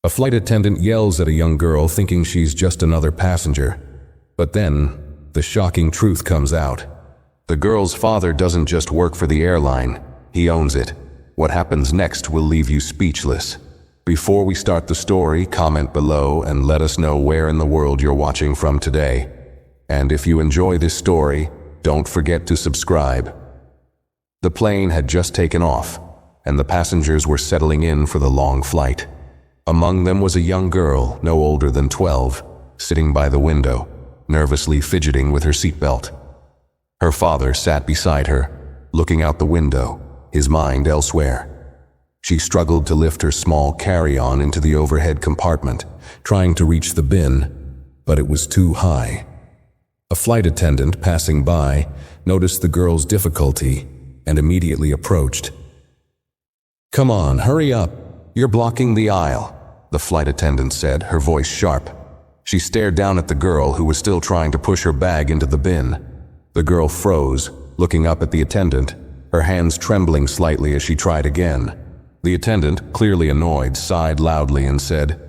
A flight attendant yells at a young girl thinking she's just another passenger. But then, the shocking truth comes out. The girl's father doesn't just work for the airline, he owns it. What happens next will leave you speechless. Before we start the story, comment below and let us know where in the world you're watching from today. And if you enjoy this story, don't forget to subscribe. The plane had just taken off, and the passengers were settling in for the long flight. Among them was a young girl, no older than 12, sitting by the window, nervously fidgeting with her seatbelt. Her father sat beside her, looking out the window, his mind elsewhere. She struggled to lift her small carry-on into the overhead compartment, trying to reach the bin, but it was too high. A flight attendant passing by noticed the girl's difficulty and immediately approached. "Come on, hurry up. You're blocking the aisle," the flight attendant said, her voice sharp. She stared down at the girl who was still trying to push her bag into the bin. The girl froze, looking up at the attendant, her hands trembling slightly as she tried again. The attendant, clearly annoyed, sighed loudly and said,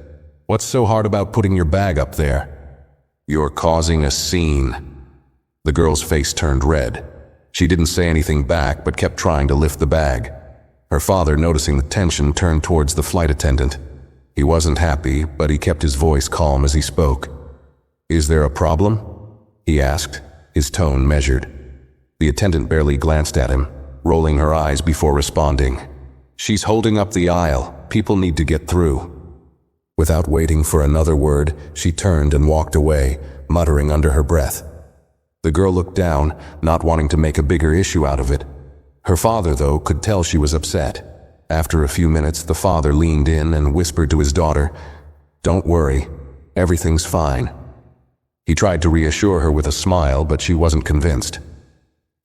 "What's so hard about putting your bag up there?" "You're causing a scene." The girl's face turned red. She didn't say anything back but kept trying to lift the bag. Her father, noticing the tension, turned towards the flight attendant. He wasn't happy, but he kept his voice calm as he spoke. "Is there a problem?" he asked, his tone measured. The attendant barely glanced at him, rolling her eyes before responding. "She's holding up the aisle. People need to get through." Without waiting for another word, she turned and walked away, muttering under her breath. The girl looked down, not wanting to make a bigger issue out of it. Her father, though, could tell she was upset. After a few minutes, the father leaned in and whispered to his daughter, "Don't worry, everything's fine." He tried to reassure her with a smile, but she wasn't convinced.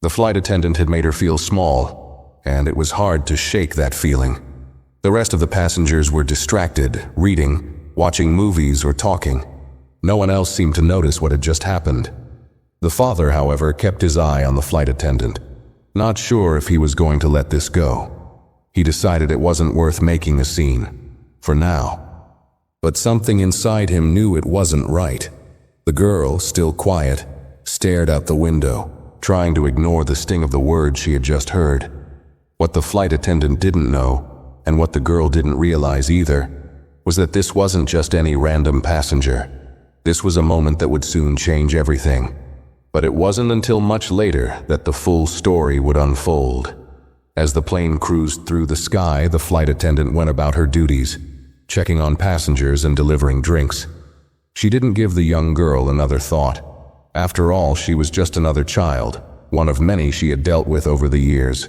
The flight attendant had made her feel small, and it was hard to shake that feeling. The rest of the passengers were distracted, reading, watching movies, or talking. No one else seemed to notice what had just happened. The father, however, kept his eye on the flight attendant, not sure if he was going to let this go. He decided it wasn't worth making a scene, for now. But something inside him knew it wasn't right. The girl, still quiet, stared out the window, trying to ignore the sting of the words she had just heard. What the flight attendant didn't know, and what the girl didn't realize either, was that this wasn't just any random passenger. This was a moment that would soon change everything. But it wasn't until much later that the full story would unfold. As the plane cruised through the sky, the flight attendant went about her duties, checking on passengers and delivering drinks. She didn't give the young girl another thought. After all, she was just another child, one of many she had dealt with over the years.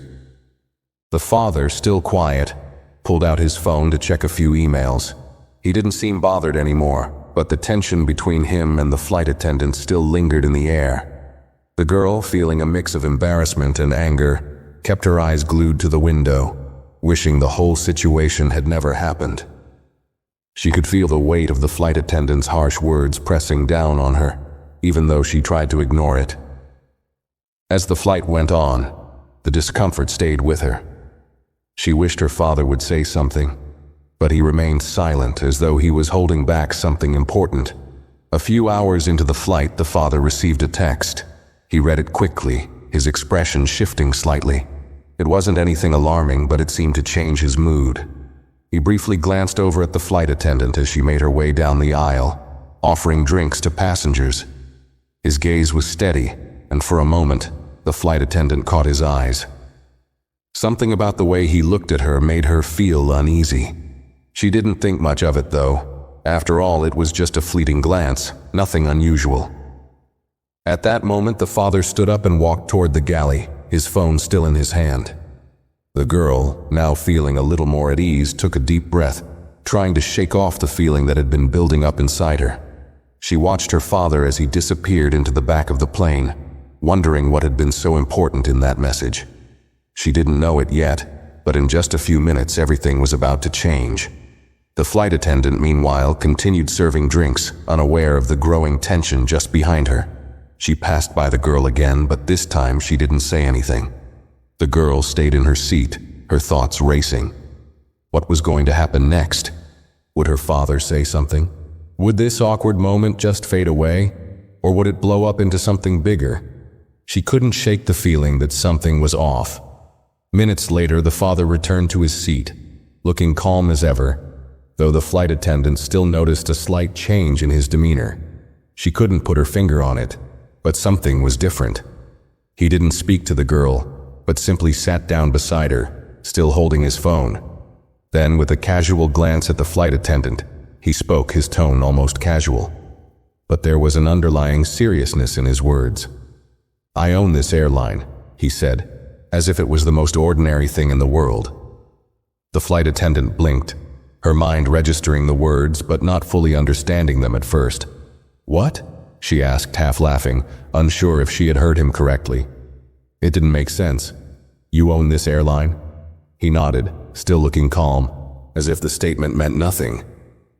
The father, still quiet, pulled out his phone to check a few emails. He didn't seem bothered anymore, but the tension between him and the flight attendant still lingered in the air. The girl, feeling a mix of embarrassment and anger, kept her eyes glued to the window, wishing the whole situation had never happened. She could feel the weight of the flight attendant's harsh words pressing down on her, even though she tried to ignore it. As the flight went on, the discomfort stayed with her. She wished her father would say something, but he remained silent as though he was holding back something important. A few hours into the flight, the father received a text. He read it quickly, his expression shifting slightly. It wasn't anything alarming, but it seemed to change his mood. He briefly glanced over at the flight attendant as she made her way down the aisle, offering drinks to passengers. His gaze was steady, and for a moment, the flight attendant caught his eyes. Something about the way he looked at her made her feel uneasy. She didn't think much of it, though. After all, it was just a fleeting glance, nothing unusual. At that moment, the father stood up and walked toward the galley, his phone still in his hand. The girl, now feeling a little more at ease, took a deep breath, trying to shake off the feeling that had been building up inside her. She watched her father as he disappeared into the back of the plane, wondering what had been so important in that message. She didn't know it yet, but in just a few minutes everything was about to change. The flight attendant, meanwhile, continued serving drinks, unaware of the growing tension just behind her. She passed by the girl again, but this time she didn't say anything. The girl stayed in her seat, her thoughts racing. What was going to happen next? Would her father say something? Would this awkward moment just fade away? Or would it blow up into something bigger? She couldn't shake the feeling that something was off. Minutes later, the father returned to his seat, looking calm as ever, though the flight attendant still noticed a slight change in his demeanor. She couldn't put her finger on it, but something was different. He didn't speak to the girl, but simply sat down beside her, still holding his phone. Then, with a casual glance at the flight attendant, he spoke, his tone almost casual. But there was an underlying seriousness in his words. "I own this airline," he said, as if it was the most ordinary thing in the world. The flight attendant blinked, her mind registering the words but not fully understanding them at first. "What?" she asked, half laughing, unsure if she had heard him correctly. It didn't make sense. "You own this airline?" He nodded, still looking calm, as if the statement meant nothing.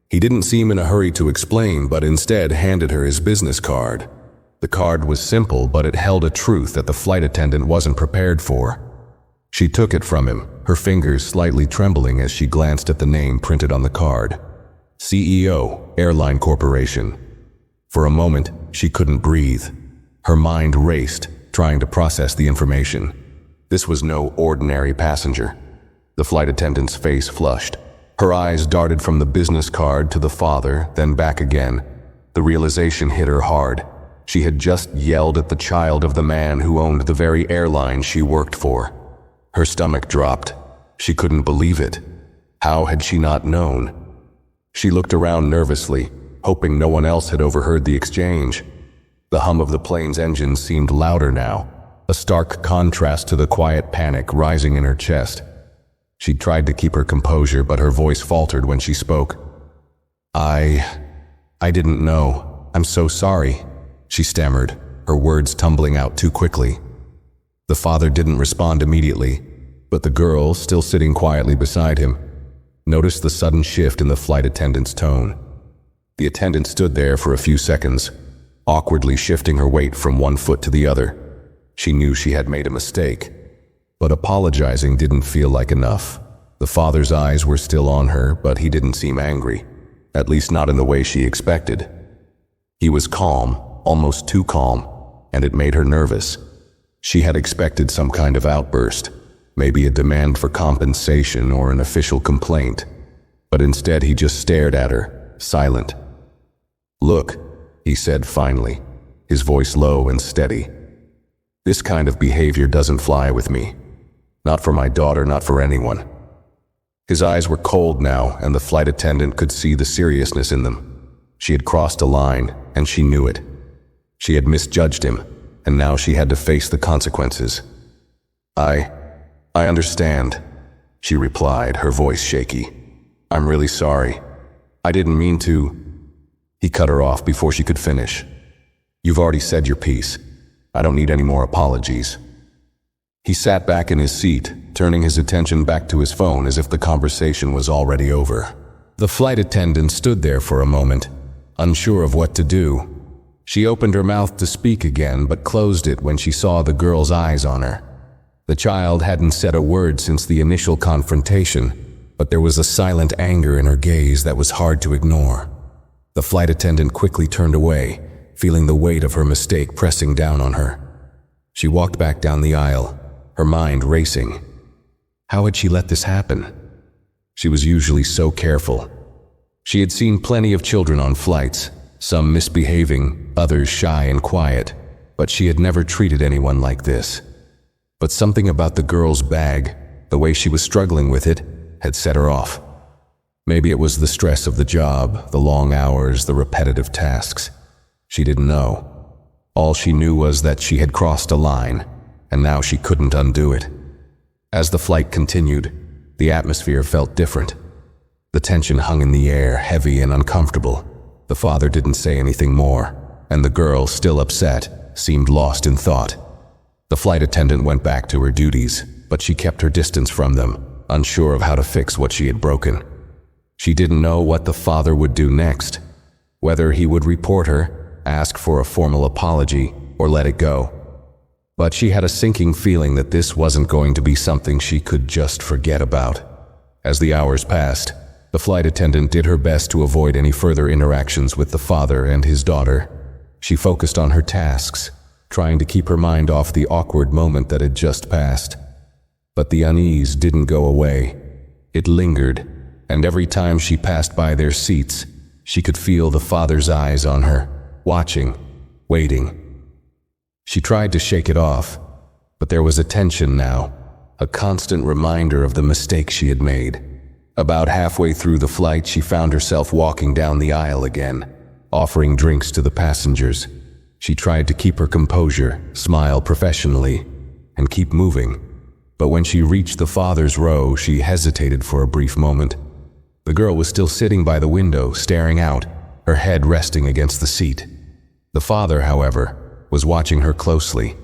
He didn't seem in a hurry to explain, but instead handed her his business card. The card was simple, but it held a truth that the flight attendant wasn't prepared for. She took it from him, her fingers slightly trembling as she glanced at the name printed on the card. CEO, Airline Corporation. For a moment, she couldn't breathe. Her mind raced, trying to process the information. This was no ordinary passenger. The flight attendant's face flushed. Her eyes darted from the business card to the father, then back again. The realization hit her hard. She had just yelled at the child of the man who owned the very airline she worked for. Her stomach dropped. She couldn't believe it. How had she not known? She looked around nervously, hoping no one else had overheard the exchange. The hum of the plane's engine seemed louder now, a stark contrast to the quiet panic rising in her chest. She tried to keep her composure, but her voice faltered when she spoke. I didn't know. I'm so sorry," she stammered, her words tumbling out too quickly. The father didn't respond immediately, but the girl, still sitting quietly beside him, noticed the sudden shift in the flight attendant's tone. The attendant stood there for a few seconds, awkwardly shifting her weight from one foot to the other. She knew she had made a mistake, but apologizing didn't feel like enough. The father's eyes were still on her, but he didn't seem angry, at least not in the way she expected. He was calm, almost too calm, and it made her nervous. She had expected some kind of outburst, maybe a demand for compensation or an official complaint, but instead he just stared at her, silent. "Look," he said finally, his voice low and steady. "This kind of behavior doesn't fly with me. Not for my daughter, not for anyone." His eyes were cold now, and the flight attendant could see the seriousness in them. She had crossed a line, and she knew it. She had misjudged him, and now she had to face the consequences. I understand," she replied, her voice shaky. "I'm really sorry. I didn't mean to." He cut her off before she could finish. "You've already said your piece. I don't need any more apologies." He sat back in his seat, turning his attention back to his phone as if the conversation was already over. The flight attendant stood there for a moment, unsure of what to do. She opened her mouth to speak again, but closed it when she saw the girl's eyes on her. The child hadn't said a word since the initial confrontation, but there was a silent anger in her gaze that was hard to ignore. The flight attendant quickly turned away, feeling the weight of her mistake pressing down on her. She walked back down the aisle, her mind racing. How had she let this happen? She was usually so careful. She had seen plenty of children on flights, some misbehaving, others shy and quiet, but she had never treated anyone like this. But something about the girl's bag, the way she was struggling with it, had set her off. Maybe it was the stress of the job, the long hours, the repetitive tasks. She didn't know. All she knew was that she had crossed a line, and now she couldn't undo it. As the flight continued, the atmosphere felt different. The tension hung in the air, heavy and uncomfortable. The father didn't say anything more, and the girl, still upset, seemed lost in thought. The flight attendant went back to her duties, but she kept her distance from them, unsure of how to fix what she had broken. She didn't know what the father would do next, whether he would report her, ask for a formal apology, or let it go. But she had a sinking feeling that this wasn't going to be something she could just forget about. As the hours passed, The flight attendant did her best to avoid any further interactions with the father and his daughter. She focused on her tasks, trying to keep her mind off the awkward moment that had just passed. But the unease didn't go away. It lingered, and every time she passed by their seats, she could feel the father's eyes on her, watching, waiting. She tried to shake it off, but there was a tension now, a constant reminder of the mistake she had made. About halfway through the flight, she found herself walking down the aisle again, offering drinks to the passengers. She tried to keep her composure, smile professionally, and keep moving. But when she reached the father's row, she hesitated for a brief moment. The girl was still sitting by the window, staring out, her head resting against the seat. The father, however, was watching her closely.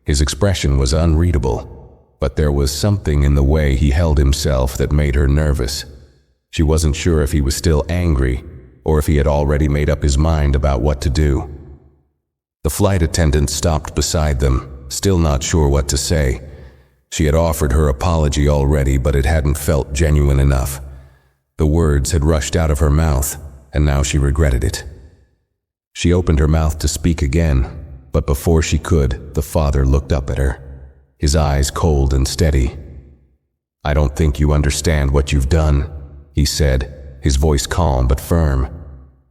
His expression was unreadable, but there was something in the way he held himself that made her nervous. She wasn't sure if he was still angry, or if he had already made up his mind about what to do. The flight attendant stopped beside them, still not sure what to say. She had offered her apology already, but it hadn't felt genuine enough. The words had rushed out of her mouth, and now she regretted it. She opened her mouth to speak again, but before she could, the father looked up at her, his eyes cold and steady. "I don't think you understand what you've done," he said, his voice calm but firm.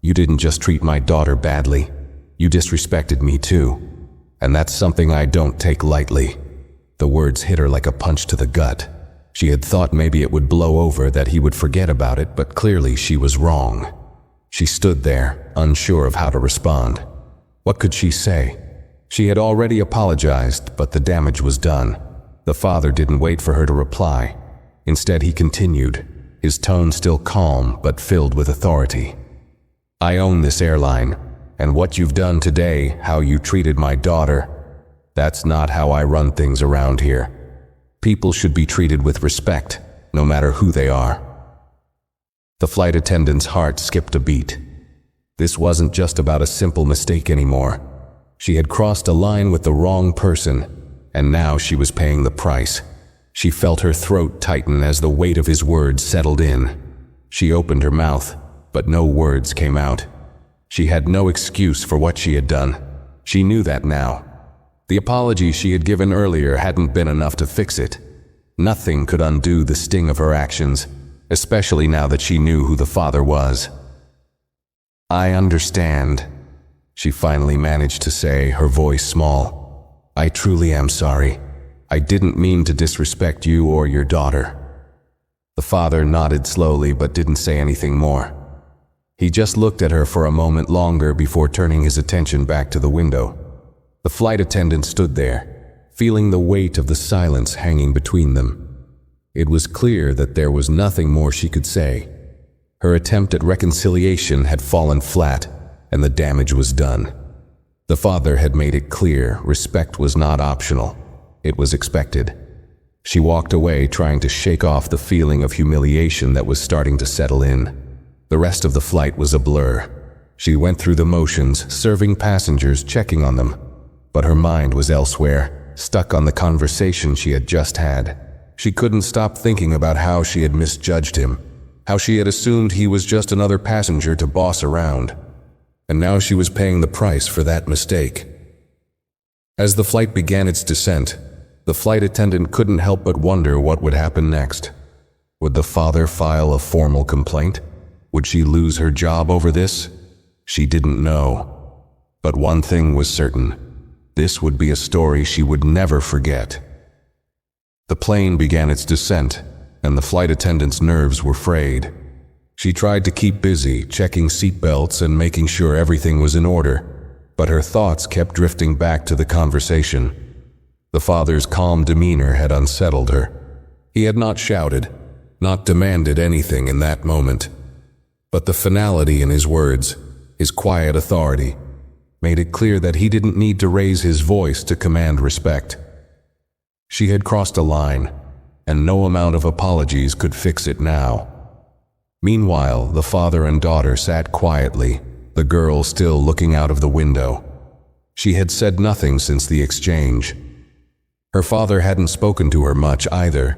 "You didn't just treat my daughter badly. You disrespected me too. And that's something I don't take lightly." The words hit her like a punch to the gut. She had thought maybe it would blow over, that he would forget about it, but clearly she was wrong. She stood there, unsure of how to respond. What could she say? She had already apologized, but the damage was done. The father didn't wait for her to reply. Instead, he continued, his tone still calm but filled with authority. "I own this airline, and what you've done today, how you treated my daughter, that's not how I run things around here. People should be treated with respect, no matter who they are." The flight attendant's heart skipped a beat. This wasn't just about a simple mistake anymore. She had crossed a line with the wrong person, and now she was paying the price. She felt her throat tighten as the weight of his words settled in. She opened her mouth, but no words came out. She had no excuse for what she had done. She knew that now. The apology she had given earlier hadn't been enough to fix it. Nothing could undo the sting of her actions, especially now that she knew who the father was. "I understand," she finally managed to say, her voice small. "I truly am sorry. I didn't mean to disrespect you or your daughter." The father nodded slowly but didn't say anything more. He just looked at her for a moment longer before turning his attention back to the window. The flight attendant stood there, feeling the weight of the silence hanging between them. It was clear that there was nothing more she could say. Her attempt at reconciliation had fallen flat, and the damage was done. The father had made it clear respect was not optional. It was expected. She walked away, trying to shake off the feeling of humiliation that was starting to settle in. The rest of the flight was a blur. She went through the motions, serving passengers, checking on them. But her mind was elsewhere, stuck on the conversation she had just had. She couldn't stop thinking about how she had misjudged him, how she had assumed he was just another passenger to boss around. And now she was paying the price for that mistake. As the flight began its descent, the flight attendant couldn't help but wonder what would happen next. Would the father file a formal complaint? Would she lose her job over this? She didn't know. But one thing was certain. This would be a story she would never forget. The plane began its descent, and the flight attendant's nerves were frayed. She tried to keep busy, checking seatbelts and making sure everything was in order, but her thoughts kept drifting back to the conversation. The father's calm demeanor had unsettled her. He had not shouted, not demanded anything in that moment. But the finality in his words, his quiet authority, made it clear that he didn't need to raise his voice to command respect. She had crossed a line, and no amount of apologies could fix it now. Meanwhile, the father and daughter sat quietly, the girl still looking out of the window. She had said nothing since the exchange. Her father hadn't spoken to her much either,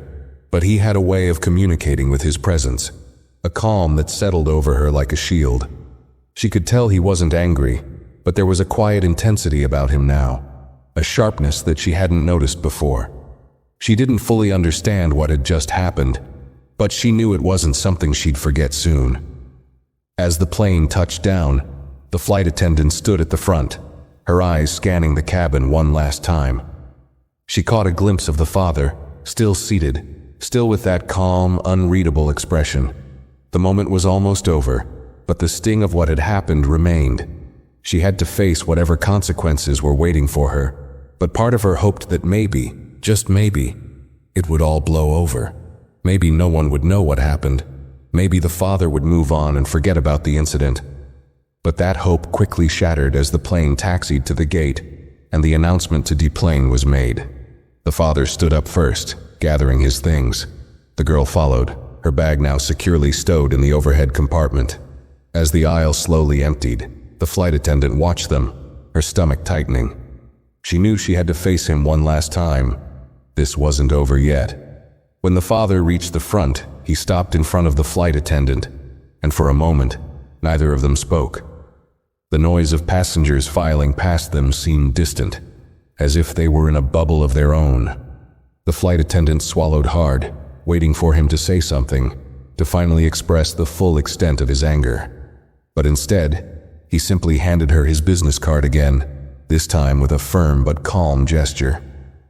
but he had a way of communicating with his presence. a calm that settled over her like a shield. She could tell he wasn't angry, but there was a quiet intensity about him now, a sharpness that she hadn't noticed before. She didn't fully understand what had just happened, but she knew it wasn't something she'd forget soon. As the plane touched down, the flight attendant stood at the front, her eyes scanning the cabin one last time. She caught a glimpse of the father, still seated, still with that calm, unreadable expression. The moment was almost over, but the sting of what had happened remained. She had to face whatever consequences were waiting for her, but part of her hoped that maybe, just maybe, it would all blow over. Maybe no one would know what happened. Maybe the father would move on and forget about the incident. But that hope quickly shattered as the plane taxied to the gate, and the announcement to deplane was made. The father stood up first, gathering his things. The girl followed, her bag now securely stowed in the overhead compartment. As the aisle slowly emptied, the flight attendant watched them, her stomach tightening. She knew she had to face him one last time. This wasn't over yet. When the father reached the front, he stopped in front of the flight attendant, and for a moment, neither of them spoke. The noise of passengers filing past them seemed distant, as if they were in a bubble of their own. The flight attendant swallowed hard, waiting for him to say something, to finally express the full extent of his anger. But instead, he simply handed her his business card again, this time with a firm but calm gesture.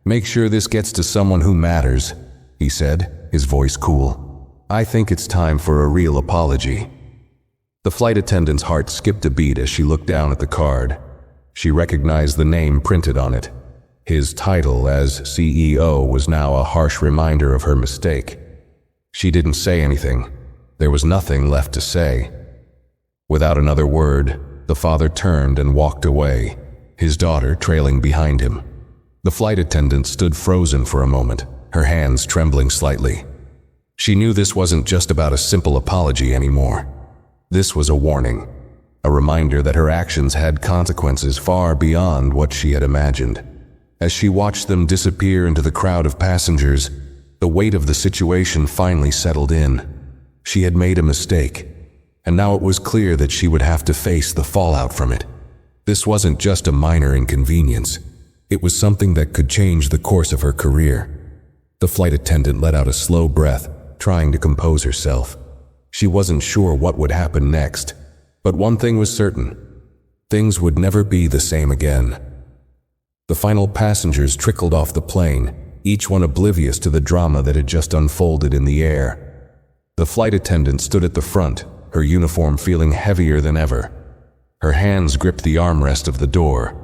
"Make sure this gets to someone who matters," he said, his voice cool. "I think it's time for a real apology." The flight attendant's heart skipped a beat as she looked down at the card. She recognized the name printed on it. His title as CEO was now a harsh reminder of her mistake. She didn't say anything. There was nothing left to say. Without another word, the father turned and walked away, his daughter trailing behind him. The flight attendant stood frozen for a moment, her hands trembling slightly. She knew this wasn't just about a simple apology anymore. This was a warning, a reminder that her actions had consequences far beyond what she had imagined. As she watched them disappear into the crowd of passengers, the weight of the situation finally settled in. She had made a mistake, and now it was clear that she would have to face the fallout from it. This wasn't just a minor inconvenience. It was something that could change the course of her career. The flight attendant let out a slow breath, trying to compose herself. She wasn't sure what would happen next, but one thing was certain: things would never be the same again. The final passengers trickled off the plane, each one oblivious to the drama that had just unfolded in the air. The flight attendant stood at the front, her uniform feeling heavier than ever. Her hands gripped the armrest of the door,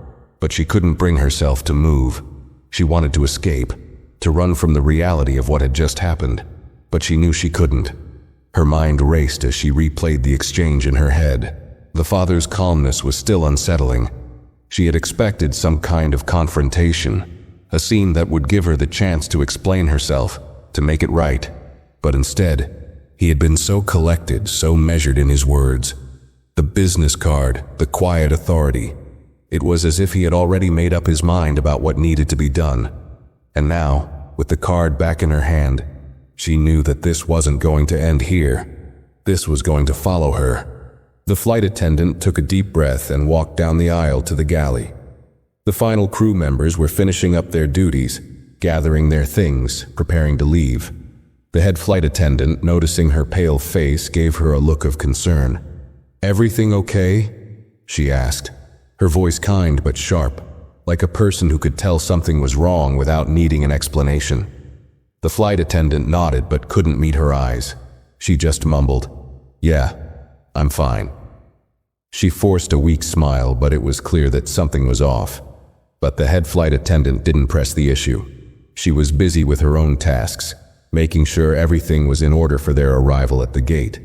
but she couldn't bring herself to move. She wanted to escape, to run from the reality of what had just happened, but she knew she couldn't. Her mind raced as she replayed the exchange in her head. The father's calmness was still unsettling. She had expected some kind of confrontation, a scene that would give her the chance to explain herself, to make it right. But instead, he had been so collected, so measured in his words. The business card, the quiet authority. It was as if he had already made up his mind about what needed to be done. And now, with the card back in her hand, she knew that this wasn't going to end here. This was going to follow her. The flight attendant took a deep breath and walked down the aisle to the galley. The final crew members were finishing up their duties, gathering their things, preparing to leave. The head flight attendant, noticing her pale face, gave her a look of concern. "Everything okay?" she asked, her voice kind but sharp, like a person who could tell something was wrong without needing an explanation. The flight attendant nodded but couldn't meet her eyes. She just mumbled, "Yeah, I'm fine." She forced a weak smile, but it was clear that something was off. But the head flight attendant didn't press the issue. She was busy with her own tasks, making sure everything was in order for their arrival at the gate.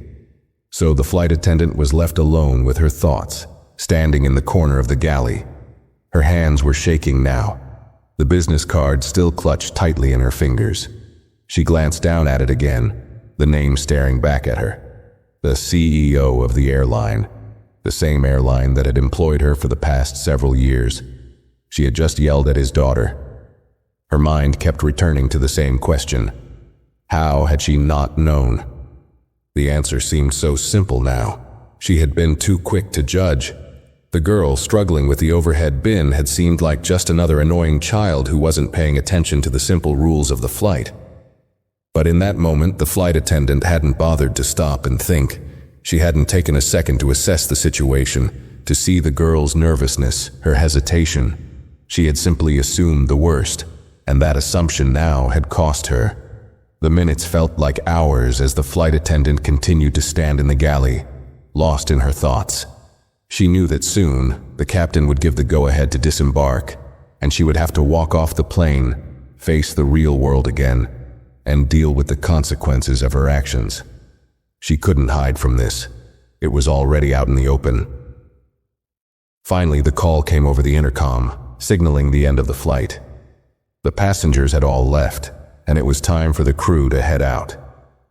So the flight attendant was left alone with her thoughts, standing in the corner of the galley. Her hands were shaking now, the business card still clutched tightly in her fingers. She glanced down at it again, the name staring back at her. The CEO of the airline, the same airline that had employed her for the past several years. She had just yelled at his daughter. Her mind kept returning to the same question. How had she not known? The answer seemed so simple now. She had been too quick to judge. The girl struggling with the overhead bin had seemed like just another annoying child who wasn't paying attention to the simple rules of the flight. But in that moment, the flight attendant hadn't bothered to stop and think. She hadn't taken a second to assess the situation, to see the girl's nervousness, her hesitation. She had simply assumed the worst, and that assumption now had cost her. The minutes felt like hours as the flight attendant continued to stand in the galley, lost in her thoughts. She knew that soon, the captain would give the go-ahead to disembark, and she would have to walk off the plane, face the real world again, and deal with the consequences of her actions. She couldn't hide from this. It was already out in the open. Finally, the call came over the intercom, signaling the end of the flight. The passengers had all left, and it was time for the crew to head out.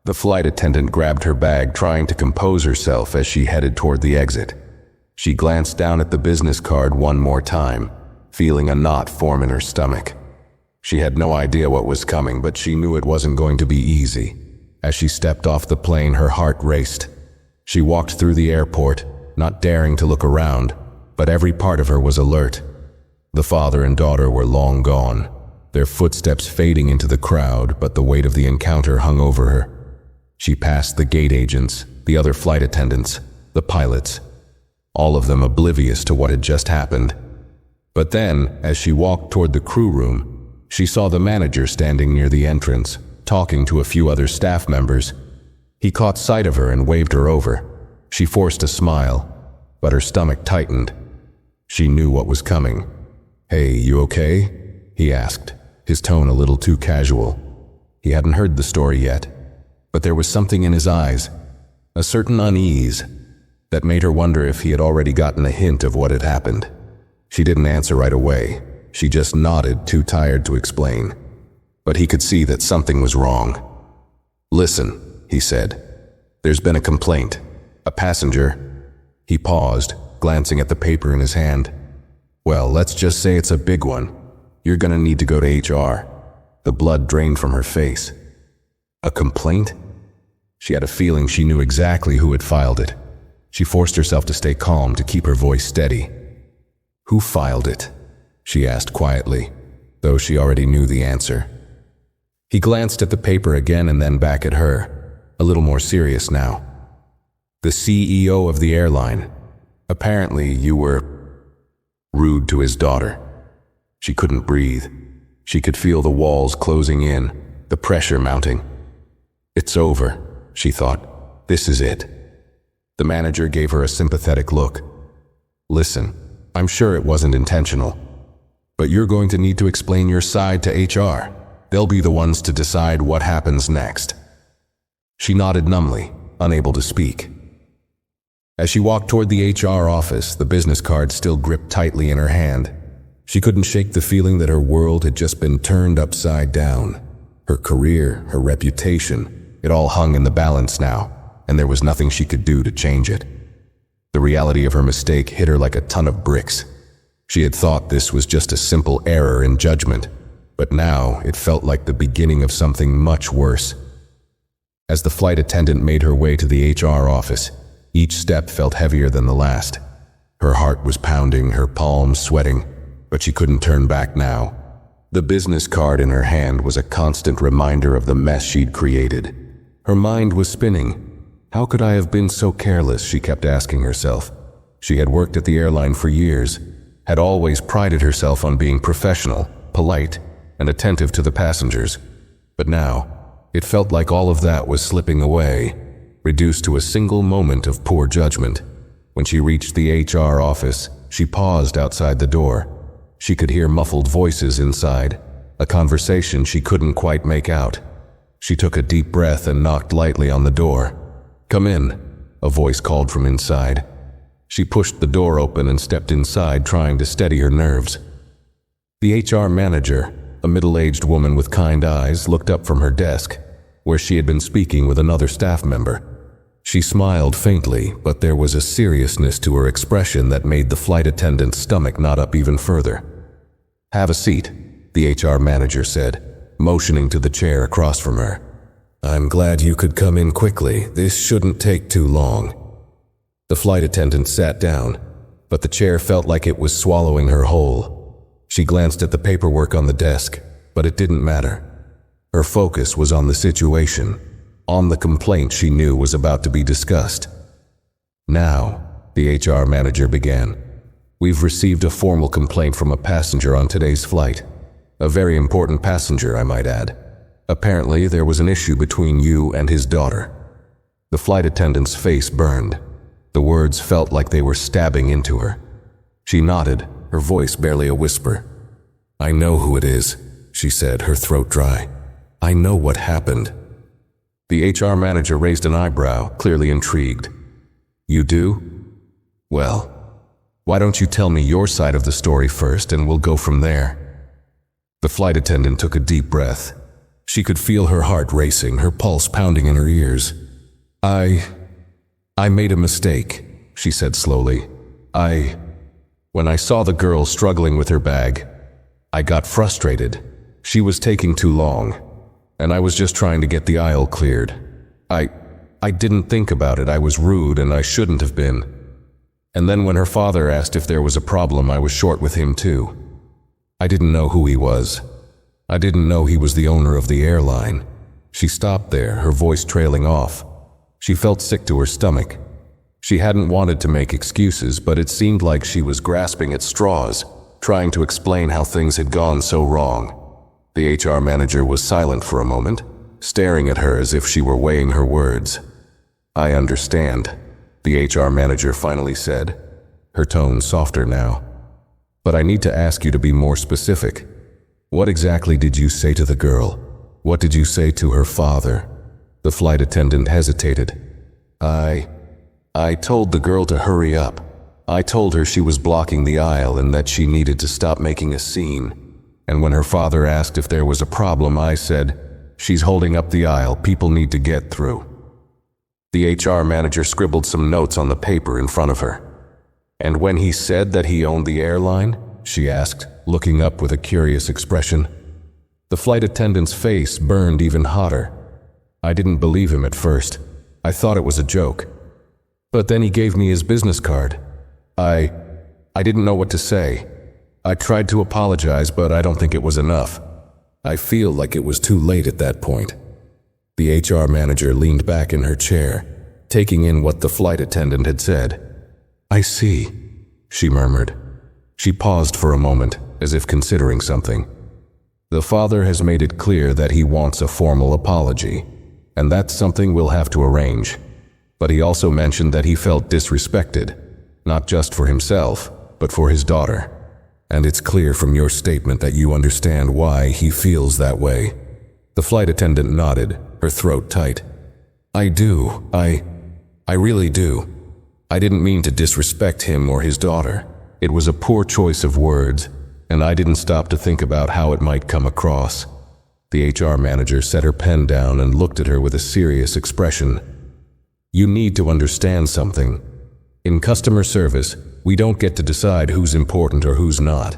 The flight attendant grabbed her bag, trying to compose herself as she headed toward the exit. She glanced down at the business card one more time, feeling a knot form in her stomach. She had no idea what was coming, but she knew it wasn't going to be easy. As she stepped off the plane, her heart raced. She walked through the airport, not daring to look around, but every part of her was alert. The father and daughter were long gone, their footsteps fading into the crowd, but the weight of the encounter hung over her. She passed the gate agents, the other flight attendants, the pilots, all of them oblivious to what had just happened. But then, as she walked toward the crew room, she saw the manager standing near the entrance, talking to a few other staff members. He caught sight of her and waved her over. She forced a smile, but her stomach tightened. She knew what was coming. "Hey, you okay?" he asked, his tone a little too casual. He hadn't heard the story yet, but there was something in his eyes, a certain unease, that made her wonder if he had already gotten a hint of what had happened. She didn't answer right away. She just nodded, too tired to explain. But he could see that something was wrong. "Listen," he said. "There's been a complaint. A passenger." He paused, glancing at the paper in his hand. "Well, let's just say it's a big one. You're gonna need to go to HR." The blood drained from her face. A complaint? She had a feeling she knew exactly who had filed it. She forced herself to stay calm, to keep her voice steady. "Who filed it?" she asked quietly, though she already knew the answer. He glanced at the paper again and then back at her, a little more serious now. "The CEO of the airline. Apparently you were rude to his daughter." She couldn't breathe. She could feel the walls closing in, the pressure mounting. "It's over," she thought. "This is it." The manager gave her a sympathetic look. "Listen, I'm sure it wasn't intentional, but you're going to need to explain your side to HR. They'll be the ones to decide what happens next." She nodded numbly, unable to speak. As she walked toward the HR office, the business card still gripped tightly in her hand. She couldn't shake the feeling that her world had just been turned upside down. Her career, her reputation, it all hung in the balance now, and there was nothing she could do to change it. The reality of her mistake hit her like a ton of bricks. She had thought this was just a simple error in judgment, but now it felt like the beginning of something much worse. As the flight attendant made her way to the HR office, each step felt heavier than the last. Her heart was pounding, her palms sweating, but she couldn't turn back now. The business card in her hand was a constant reminder of the mess she'd created. Her mind was spinning. How could I have been so careless, she kept asking herself. She had worked at the airline for years, had always prided herself on being professional, polite, and attentive to the passengers. But now, it felt like all of that was slipping away, reduced to a single moment of poor judgment. When she reached the HR office, she paused outside the door. She could hear muffled voices inside, a conversation she couldn't quite make out. She took a deep breath and knocked lightly on the door. "Come in," a voice called from inside. She pushed the door open and stepped inside, trying to steady her nerves. The HR manager, a middle-aged woman with kind eyes, looked up from her desk, where she had been speaking with another staff member. She smiled faintly, but there was a seriousness to her expression that made the flight attendant's stomach knot up even further. "Have a seat," the HR manager said, motioning to the chair across from her. I'm glad you could come in quickly. This shouldn't take too long. The flight attendant sat down, but the chair felt like it was swallowing her whole. She glanced at the paperwork on the desk, but it didn't matter. Her focus was on the situation, on the complaint she knew was about to be discussed. Now, the HR manager began. We've received a formal complaint from a passenger on today's flight. A very important passenger, I might add. Apparently, there was an issue between you and his daughter. The flight attendant's face burned. The words felt like they were stabbing into her. She nodded, her voice barely a whisper. I know who it is, she said, her throat dry. I know what happened. The HR manager raised an eyebrow, clearly intrigued. You do? Well, why don't you tell me your side of the story first and we'll go from there. The flight attendant took a deep breath. She could feel her heart racing, her pulse pounding in her ears. I made a mistake, she said slowly. When I saw the girl struggling with her bag, I got frustrated. She was taking too long, and I was just trying to get the aisle cleared. I didn't think about it. I was rude and I shouldn't have been. And then when her father asked if there was a problem, I was short with him too. I didn't know who he was. I didn't know he was the owner of the airline. She stopped there, her voice trailing off. She felt sick to her stomach. She hadn't wanted to make excuses, but it seemed like she was grasping at straws, trying to explain how things had gone so wrong. The HR manager was silent for a moment, staring at her as if she were weighing her words. I understand, the HR manager finally said, her tone softer now. But I need to ask you to be more specific. What exactly did you say to the girl? What did you say to her father? The flight attendant hesitated. I told the girl to hurry up. I told her she was blocking the aisle and that she needed to stop making a scene. And when her father asked if there was a problem, I said, she's holding up the aisle, people need to get through. The HR manager scribbled some notes on the paper in front of her. And when he said that he owned the airline? She asked, looking up with a curious expression. The flight attendant's face burned even hotter. I didn't believe him at first. I thought it was a joke. But then he gave me his business card. I didn't know what to say. I tried to apologize, but I don't think it was enough. I feel like it was too late at that point. The HR manager leaned back in her chair, taking in what the flight attendant had said. I see, she murmured. She paused for a moment, as if considering something. The father has made it clear that he wants a formal apology, and that's something we'll have to arrange. But he also mentioned that he felt disrespected, not just for himself, but for his daughter. And it's clear from your statement that you understand why he feels that way. The flight attendant nodded, her throat tight. I do. I really do. I didn't mean to disrespect him or his daughter. It was a poor choice of words, and I didn't stop to think about how it might come across. The HR manager set her pen down and looked at her with a serious expression. You need to understand something. In customer service, we don't get to decide who's important or who's not.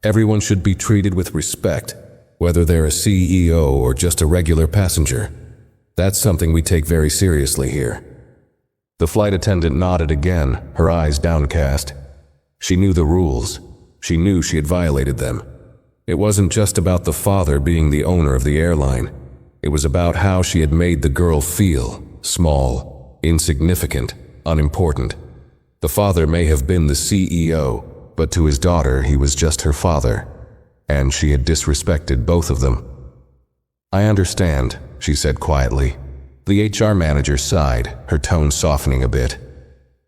Everyone should be treated with respect, whether they're a CEO or just a regular passenger. That's something we take very seriously here. The flight attendant nodded again, her eyes downcast. She knew the rules. She knew she had violated them. It wasn't just about the father being the owner of the airline. It was about how she had made the girl feel small, insignificant, unimportant. The father may have been the CEO, but to his daughter he was just her father, and she had disrespected both of them. I understand, she said quietly. The HR manager sighed, her tone softening a bit.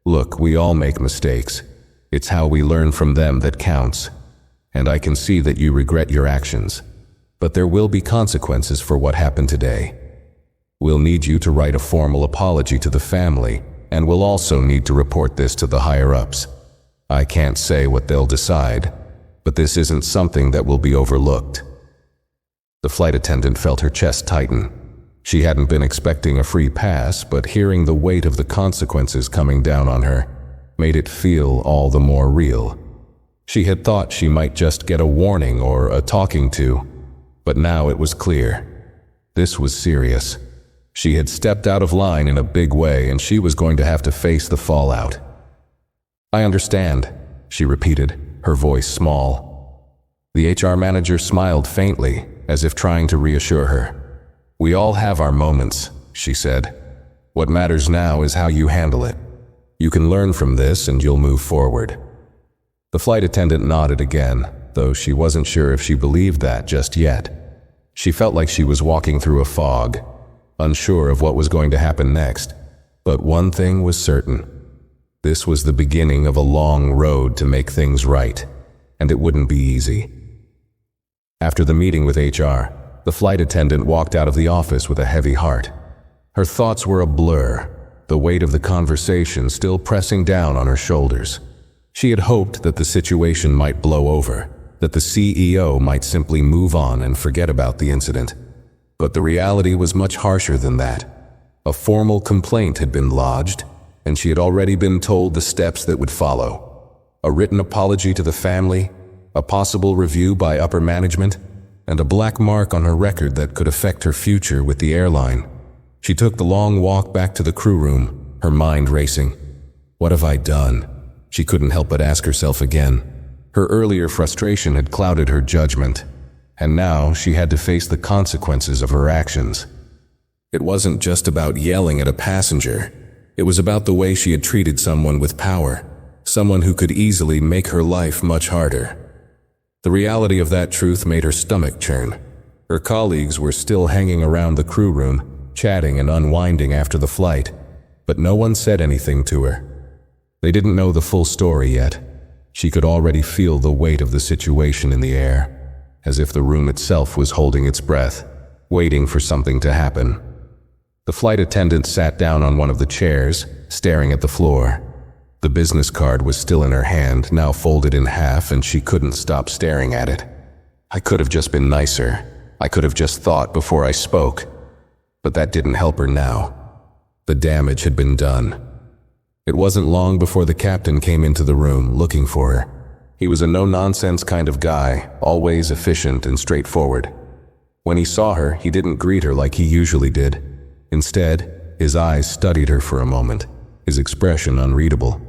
Look, we all make mistakes. It's how we learn from them that counts. And I can see that you regret your actions. But there will be consequences for what happened today. We'll need you to write a formal apology to the family, and we'll also need to report this to the higher-ups. I can't say what they'll decide, but this isn't something that will be overlooked. The flight attendant felt her chest tighten. She hadn't been expecting a free pass, but hearing the weight of the consequences coming down on her made it feel all the more real. She had thought she might just get a warning or a talking to, but now it was clear. This was serious. She had stepped out of line in a big way, and she was going to have to face the fallout. "I understand," she repeated, her voice small. The HR manager smiled faintly, as if trying to reassure her. "We all have our moments," she said. "What matters now is how you handle it. You can learn from this and you'll move forward." The flight attendant nodded again, though she wasn't sure if she believed that just yet. She felt like she was walking through a fog, unsure of what was going to happen next. But one thing was certain. This was the beginning of a long road to make things right, and it wouldn't be easy. After the meeting with HR, the flight attendant walked out of the office with a heavy heart. Her thoughts were a blur, the weight of the conversation still pressing down on her shoulders. She had hoped that the situation might blow over, that the CEO might simply move on and forget about the incident. But the reality was much harsher than that. A formal complaint had been lodged, and she had already been told the steps that would follow. A written apology to the family, a possible review by upper management, and a black mark on her record that could affect her future with the airline. She took the long walk back to the crew room, her mind racing. What have I done? She couldn't help but ask herself again. Her earlier frustration had clouded her judgment, and now she had to face the consequences of her actions. It wasn't just about yelling at a passenger. It was about the way she had treated someone with power, someone who could easily make her life much harder. The reality of that truth made her stomach churn. Her colleagues were still hanging around the crew room, chatting and unwinding after the flight, but no one said anything to her. They didn't know the full story yet. She could already feel the weight of the situation in the air, as if the room itself was holding its breath, waiting for something to happen. The flight attendant sat down on one of the chairs, staring at the floor. The business card was still in her hand, now folded in half, and she couldn't stop staring at it. "I could have just been nicer. I could have just thought before I spoke." But that didn't help her now. The damage had been done. It wasn't long before the captain came into the room, looking for her. He was a no-nonsense kind of guy, always efficient and straightforward. When he saw her, he didn't greet her like he usually did. Instead, his eyes studied her for a moment, his expression unreadable.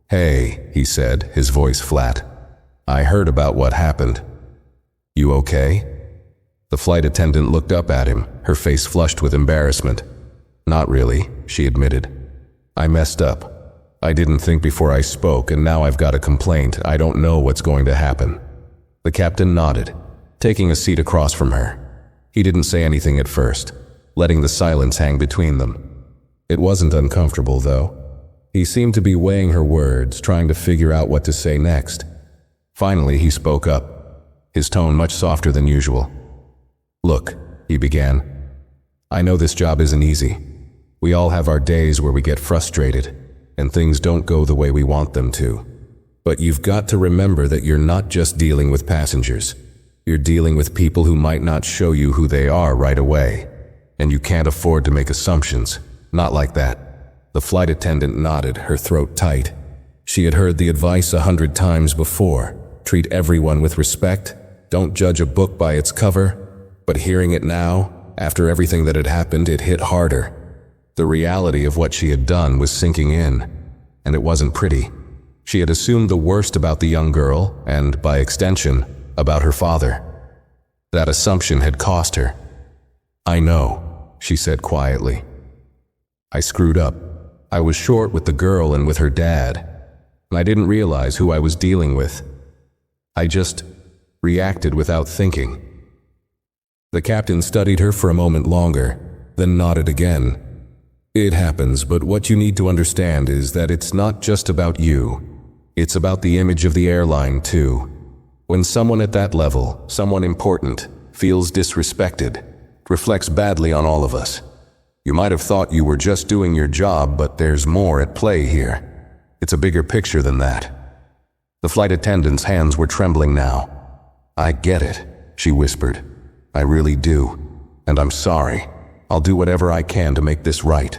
"Hey," he said, his voice flat. "I heard about what happened. You okay?" The flight attendant looked up at him, her face flushed with embarrassment. "Not really," she admitted. "I messed up. I didn't think before I spoke, and now I've got a complaint. I don't know what's going to happen." The captain nodded, taking a seat across from her. He didn't say anything at first, letting the silence hang between them. It wasn't uncomfortable, though. He seemed to be weighing her words, trying to figure out what to say next. Finally, he spoke up, his tone much softer than usual. "Look," he began, "I know this job isn't easy. We all have our days where we get frustrated, and things don't go the way we want them to. But you've got to remember that you're not just dealing with passengers. You're dealing with people who might not show you who they are right away. And you can't afford to make assumptions. Not like that." The flight attendant nodded, her throat tight. She had heard the advice 100 times before. Treat everyone with respect. Don't judge a book by its cover. But hearing it now, after everything that had happened, it hit harder. The reality of what she had done was sinking in, and it wasn't pretty. She had assumed the worst about the young girl, and, by extension, about her father. That assumption had cost her. "I know," she said quietly. "I screwed up. I was short with the girl and with her dad, and I didn't realize who I was dealing with. I just reacted without thinking." The captain studied her for a moment longer, then nodded again. "It happens, but what you need to understand is that it's not just about you. It's about the image of the airline, too. When someone at that level, someone important, feels disrespected, it reflects badly on all of us. You might have thought you were just doing your job, but there's more at play here. It's a bigger picture than that." The flight attendant's hands were trembling now. "I get it," she whispered. "I really do. And I'm sorry. I'll do whatever I can to make this right."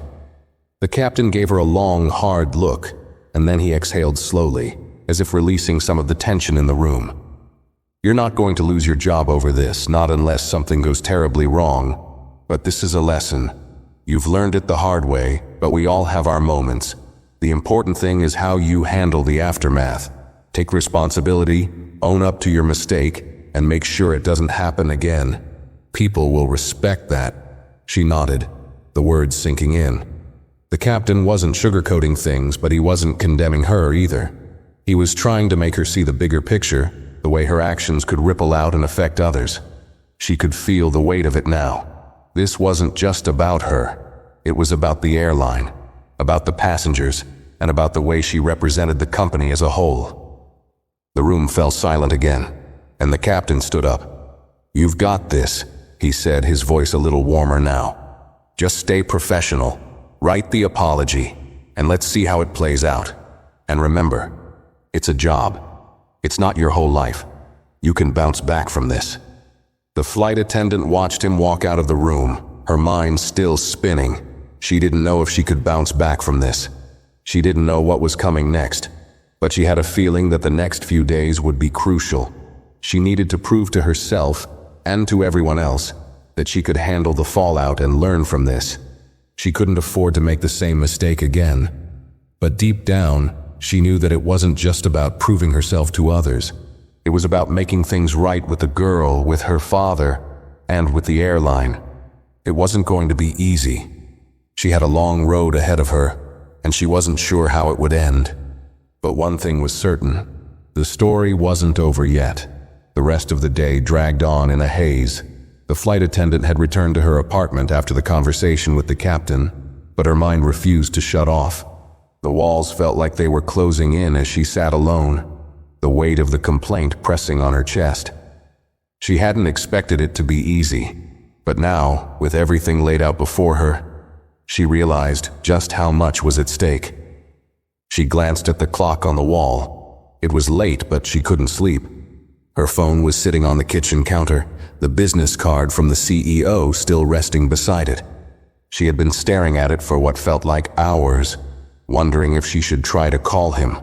The captain gave her a long, hard look, and then he exhaled slowly, as if releasing some of the tension in the room. "You're not going to lose your job over this, not unless something goes terribly wrong. But this is a lesson. You've learned it the hard way, but we all have our moments. The important thing is how you handle the aftermath. Take responsibility, own up to your mistake, and make sure it doesn't happen again. People will respect that." She nodded, the words sinking in. The captain wasn't sugarcoating things, but he wasn't condemning her either. He was trying to make her see the bigger picture, the way her actions could ripple out and affect others. She could feel the weight of it now. This wasn't just about her. It was about the airline, about the passengers, and about the way she represented the company as a whole. The room fell silent again, and the captain stood up. "You've got this," he said, his voice a little warmer now. "Just stay professional, write the apology, and let's see how it plays out. And remember, it's a job. It's not your whole life. You can bounce back from this." The flight attendant watched him walk out of the room, her mind still spinning. She didn't know if she could bounce back from this. She didn't know what was coming next, but she had a feeling that the next few days would be crucial. She needed to prove to herself, and to everyone else, that she could handle the fallout and learn from this. She couldn't afford to make the same mistake again. But deep down, she knew that it wasn't just about proving herself to others. It was about making things right with the girl, with her father, and with the airline. It wasn't going to be easy. She had a long road ahead of her, and she wasn't sure how it would end. But one thing was certain: the story wasn't over yet. The rest of the day dragged on in a haze. The flight attendant had returned to her apartment after the conversation with the captain, but her mind refused to shut off. The walls felt like they were closing in as she sat alone, the weight of the complaint pressing on her chest. She hadn't expected it to be easy, but now, with everything laid out before her, she realized just how much was at stake. She glanced at the clock on the wall. It was late, but she couldn't sleep. Her phone was sitting on the kitchen counter, the business card from the CEO still resting beside it. She had been staring at it for what felt like hours, wondering if she should try to call him,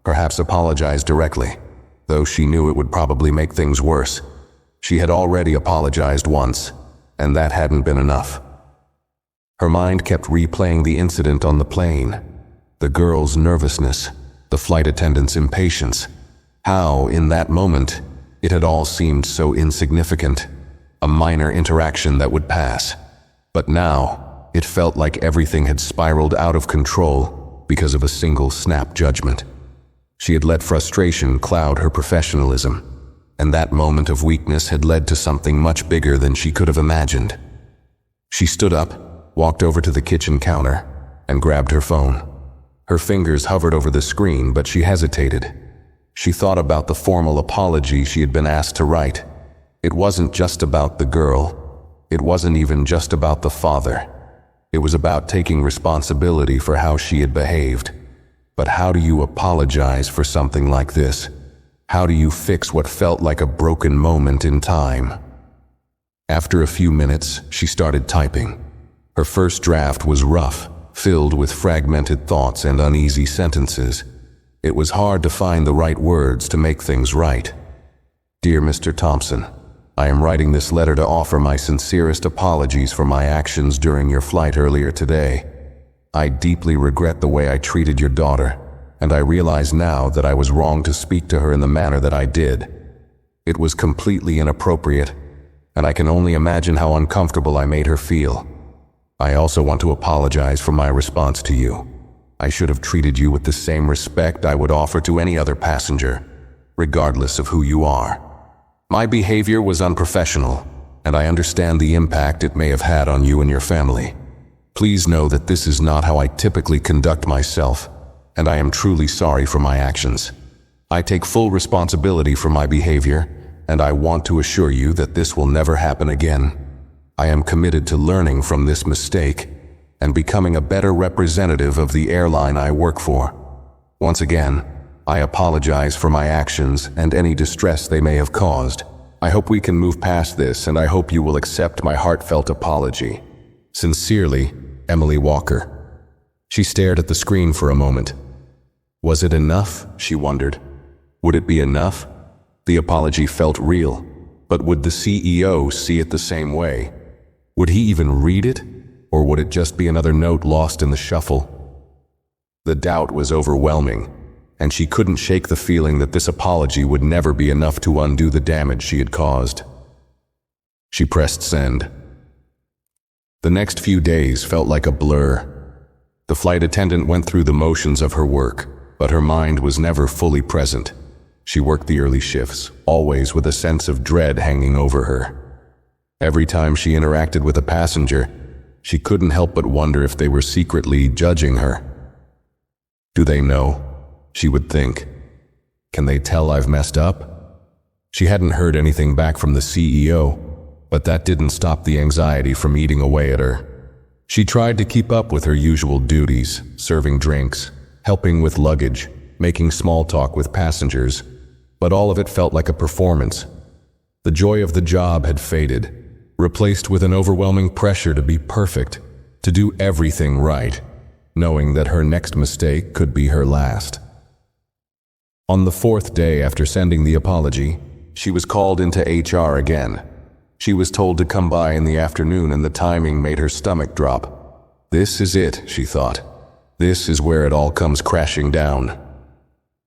perhaps apologize directly, though she knew it would probably make things worse. She had already apologized once, and that hadn't been enough. Her mind kept replaying the incident on the plane, the girl's nervousness, the flight attendant's impatience. How, in that moment, it had all seemed so insignificant, a minor interaction that would pass. But now, it felt like everything had spiraled out of control because of a single snap judgment. She had let frustration cloud her professionalism, and that moment of weakness had led to something much bigger than she could have imagined. She stood up, walked over to the kitchen counter, and grabbed her phone. Her fingers hovered over the screen, but she hesitated. She thought about the formal apology she had been asked to write. It wasn't just about the girl. It wasn't even just about the father. It was about taking responsibility for how she had behaved. But how do you apologize for something like this? How do you fix what felt like a broken moment in time? After a few minutes, she started typing. Her first draft was rough, filled with fragmented thoughts and uneasy sentences. It was hard to find the right words to make things right. "Dear Mr. Thompson, I am writing this letter to offer my sincerest apologies for my actions during your flight earlier today. I deeply regret the way I treated your daughter, and I realize now that I was wrong to speak to her in the manner that I did. It was completely inappropriate, and I can only imagine how uncomfortable I made her feel. I also want to apologize for my response to you. I should have treated you with the same respect I would offer to any other passenger, regardless of who you are. My behavior was unprofessional, and I understand the impact it may have had on you and your family. Please know that this is not how I typically conduct myself, and I am truly sorry for my actions. I take full responsibility for my behavior, and I want to assure you that this will never happen again. I am committed to learning from this mistake and becoming a better representative of the airline I work for. Once again, I apologize for my actions and any distress they may have caused. I hope we can move past this, and I hope you will accept my heartfelt apology. Sincerely, Emily Walker." She stared at the screen for a moment. Was it enough, she wondered? Would it be enough? The apology felt real, but would the CEO see it the same way? Would he even read it? or would it just be another note lost in the shuffle? The doubt was overwhelming, and she couldn't shake the feeling that this apology would never be enough to undo the damage she had caused. She pressed send. The next few days felt like a blur. The flight attendant went through the motions of her work, but her mind was never fully present. She worked the early shifts, always with a sense of dread hanging over her. Every time she interacted with a passenger, she couldn't help but wonder if they were secretly judging her. Do they know? She would think. Can they tell I've messed up? She hadn't heard anything back from the CEO, but that didn't stop the anxiety from eating away at her. She tried to keep up with her usual duties, serving drinks, helping with luggage, making small talk with passengers, but all of it felt like a performance. The joy of the job had faded, replaced with an overwhelming pressure to be perfect, to do everything right, knowing that her next mistake could be her last. On the fourth day after sending the apology, she was called into HR again. She was told to come by in the afternoon, and the timing made her stomach drop. This is it, she thought. This is where it all comes crashing down.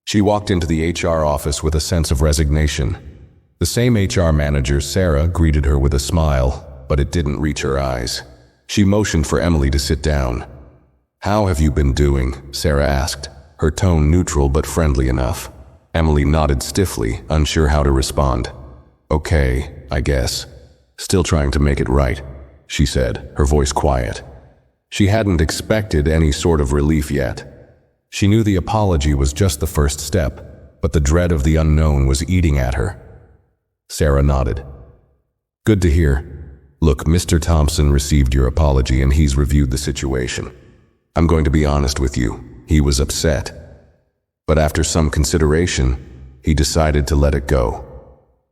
She walked into the HR office with a sense of resignation. The same HR manager, Sarah, greeted her with a smile, but it didn't reach her eyes. She motioned for Emily to sit down. "How have you been doing?" Sarah asked, her tone neutral but friendly enough. Emily nodded stiffly, unsure how to respond. "Okay, I guess. Still trying to make it right," she said, her voice quiet. She hadn't expected any sort of relief yet. She knew the apology was just the first step, but the dread of the unknown was eating at her. Sarah nodded. "Good to hear. Look, Mr. Thompson received your apology and he's reviewed the situation. I'm going to be honest with you, he was upset. But after some consideration, he decided to let it go."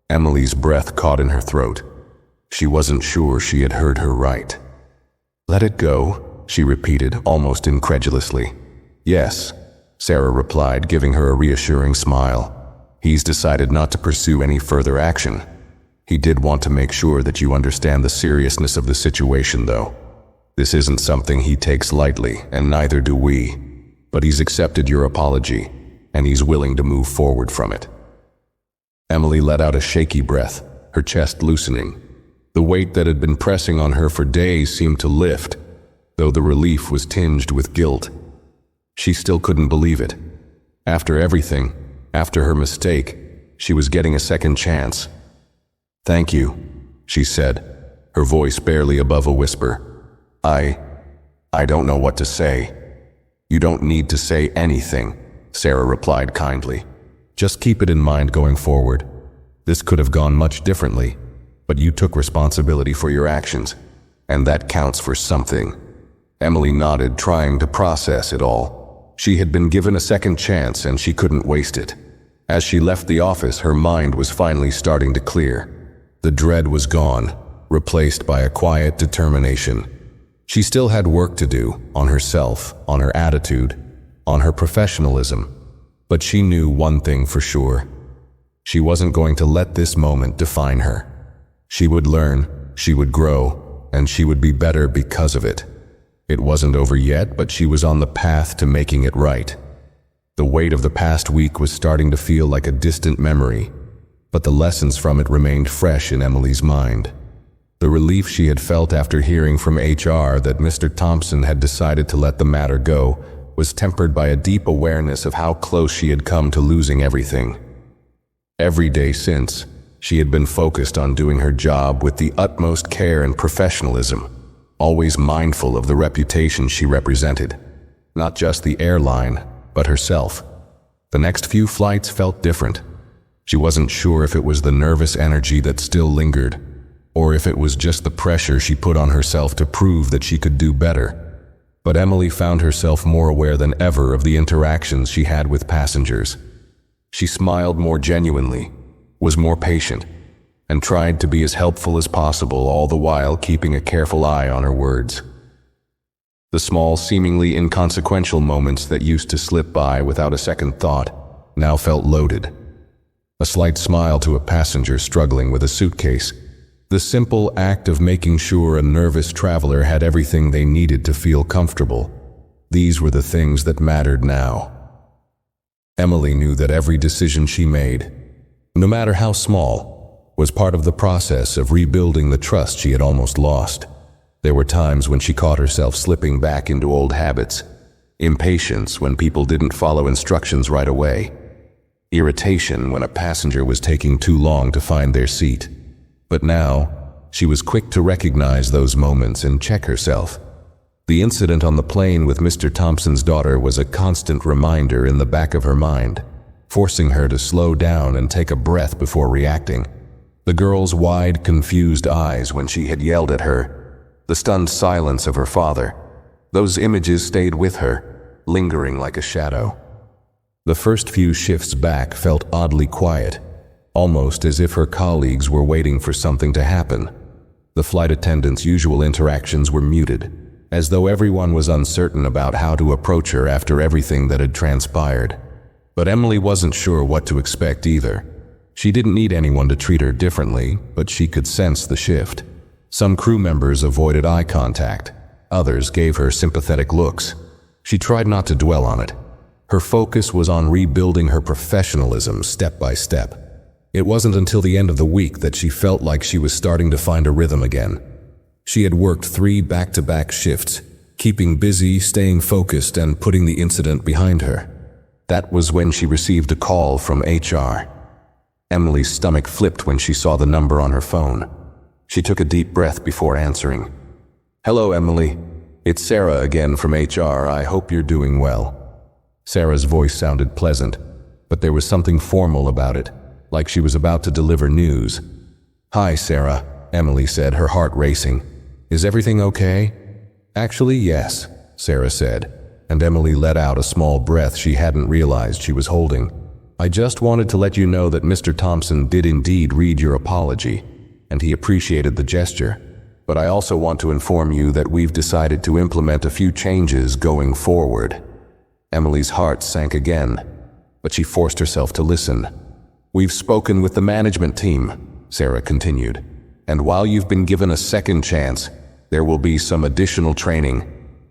Emily's breath caught in her throat. She wasn't sure she had heard her right. "Let it go?" she repeated, almost incredulously. "Yes," Sarah replied, giving her a reassuring smile. "He's decided not to pursue any further action. He did want to make sure that you understand the seriousness of the situation, though. This isn't something he takes lightly, and neither do we. But he's accepted your apology, and he's willing to move forward from it." Emily let out a shaky breath, her chest loosening. The weight that had been pressing on her for days seemed to lift, though the relief was tinged with guilt. She still couldn't believe it. After everything, after her mistake, she was getting a second chance. "Thank you," she said, her voice barely above a whisper. I don't know what to say." "You don't need to say anything," Sarah replied kindly. "Just keep it in mind going forward. This could have gone much differently, but you took responsibility for your actions, and that counts for something." Emily nodded, trying to process it all. She had been given a second chance and she couldn't waste it. As she left the office, her mind was finally starting to clear. The dread was gone, replaced by a quiet determination. She still had work to do, on herself, on her attitude, on her professionalism, but she knew one thing for sure. She wasn't going to let this moment define her. She would learn, she would grow, and she would be better because of it. It wasn't over yet, but she was on the path to making it right. The weight of the past week was starting to feel like a distant memory, but the lessons from it remained fresh in Emily's mind. The relief she had felt after hearing from HR that Mr. Thompson had decided to let the matter go was tempered by a deep awareness of how close she had come to losing everything. Every day since, she had been focused on doing her job with the utmost care and professionalism, always mindful of the reputation she represented, not just the airline, but herself. The next few flights felt different. She wasn't sure if it was the nervous energy that still lingered, or if it was just the pressure she put on herself to prove that she could do better. But Emily found herself more aware than ever of the interactions she had with passengers. She smiled more genuinely, was more patient, and tried to be as helpful as possible, all the while keeping a careful eye on her words. The small, seemingly inconsequential moments that used to slip by without a second thought now felt loaded. A slight smile to a passenger struggling with a suitcase, The simple act of making sure a nervous traveler had everything they needed to feel comfortable. These were the things that mattered now. Emily knew that every decision she made, no matter how small, was part of the process of rebuilding the trust she had almost lost. There were times when she caught herself slipping back into old habits, impatience when people didn't follow instructions right away, irritation when a passenger was taking too long to find their seat. But now, she was quick to recognize those moments and check herself. The incident on the plane with Mr. Thompson's daughter was a constant reminder in the back of her mind, forcing her to slow down and take a breath before reacting. The girl's wide, confused eyes when she had yelled at her, the stunned silence of her father, those images stayed with her, lingering like a shadow. The first few shifts back felt oddly quiet, almost as if her colleagues were waiting for something to happen. The flight attendant's usual interactions were muted, as though everyone was uncertain about how to approach her after everything that had transpired. But Emily wasn't sure what to expect either. She didn't need anyone to treat her differently, but she could sense the shift. Some crew members avoided eye contact. Others gave her sympathetic looks. She tried not to dwell on it. Her focus was on rebuilding her professionalism step by step. It wasn't until the end of the week that she felt like she was starting to find a rhythm again. She had worked 3 back-to-back shifts, keeping busy, staying focused, and putting the incident behind her. That was when she received a call from HR. Emily's stomach flipped when she saw the number on her phone. She took a deep breath before answering. "Hello, Emily. It's Sarah again from HR. I hope you're doing well." Sarah's voice sounded pleasant, but there was something formal about it, like she was about to deliver news. "Hi, Sarah," Emily said, her heart racing. "Is everything okay?" "Actually, yes," Sarah said, and Emily let out a small breath she hadn't realized she was holding. "I just wanted to let you know that Mr. Thompson did indeed read your apology, and he appreciated the gesture. But I also want to inform you that we've decided to implement a few changes going forward." Emily's heart sank again, but she forced herself to listen. "We've spoken with the management team," Sarah continued, "and while you've been given a second chance, there will be some additional training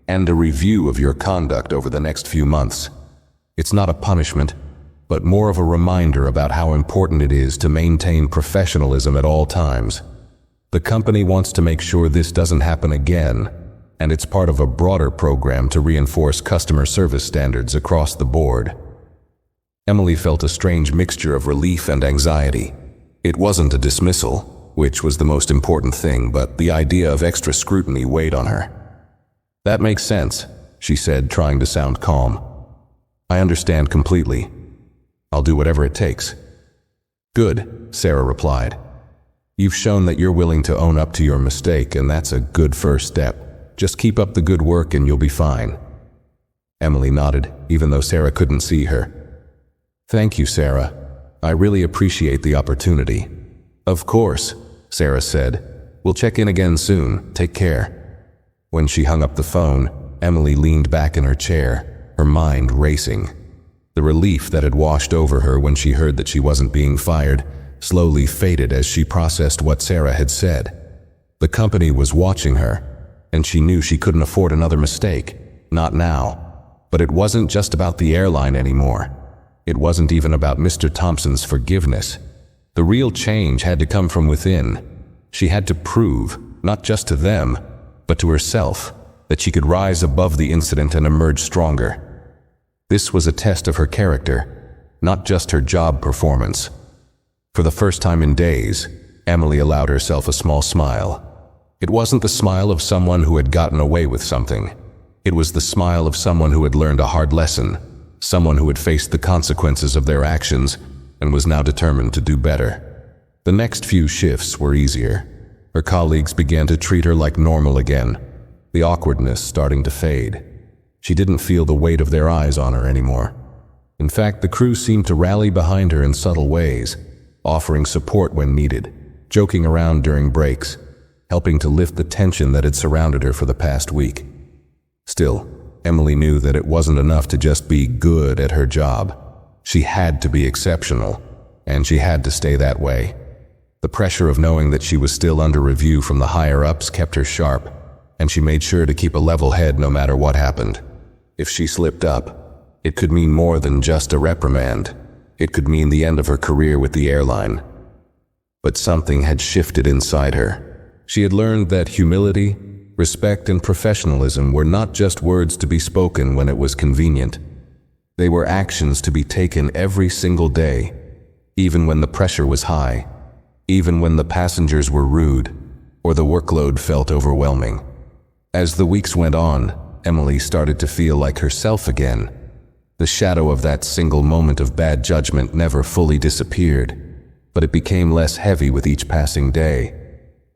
and a review of your conduct over the next few months. It's not a punishment, but more of a reminder about how important it is to maintain professionalism at all times. The company wants to make sure this doesn't happen again, and it's part of a broader program to reinforce customer service standards across the board." Emily felt a strange mixture of relief and anxiety. It wasn't a dismissal, which was the most important thing, but the idea of extra scrutiny weighed on her. "That makes sense," she said, trying to sound calm. "I understand completely. I'll do whatever it takes." "Good," Sarah replied. "You've shown that you're willing to own up to your mistake, and that's a good first step. Just keep up the good work and you'll be fine." Emily nodded, even though Sarah couldn't see her. "Thank you, Sarah. I really appreciate the opportunity." "Of course," Sarah said. "We'll check in again soon. Take care." When she hung up the phone, Emily leaned back in her chair, her mind racing. The relief that had washed over her when she heard that she wasn't being fired slowly faded as she processed what Sarah had said. The company was watching her, and she knew she couldn't afford another mistake. Not now. But it wasn't just about the airline anymore. It wasn't even about Mr. Thompson's forgiveness. The real change had to come from within. She had to prove, not just to them, but to herself, that she could rise above the incident and emerge stronger. This was a test of her character, not just her job performance. For the first time in days, Emily allowed herself a small smile. It wasn't the smile of someone who had gotten away with something. It was the smile of someone who had learned a hard lesson, someone who had faced the consequences of their actions and was now determined to do better. The next few shifts were easier. Her colleagues began to treat her like normal again, the awkwardness starting to fade. She didn't feel the weight of their eyes on her anymore. In fact, the crew seemed to rally behind her in subtle ways, offering support when needed, joking around during breaks, helping to lift the tension that had surrounded her for the past week. Still, Emily knew that it wasn't enough to just be good at her job. She had to be exceptional, and she had to stay that way. The pressure of knowing that she was still under review from the higher-ups kept her sharp, and she made sure to keep a level head no matter what happened. If she slipped up, it could mean more than just a reprimand. It could mean the end of her career with the airline. But something had shifted inside her. She had learned that humility, respect, and professionalism were not just words to be spoken when it was convenient. They were actions to be taken every single day, even when the pressure was high, even when the passengers were rude, or the workload felt overwhelming. As the weeks went on, Emily started to feel like herself again. The shadow of that single moment of bad judgment never fully disappeared, but it became less heavy with each passing day.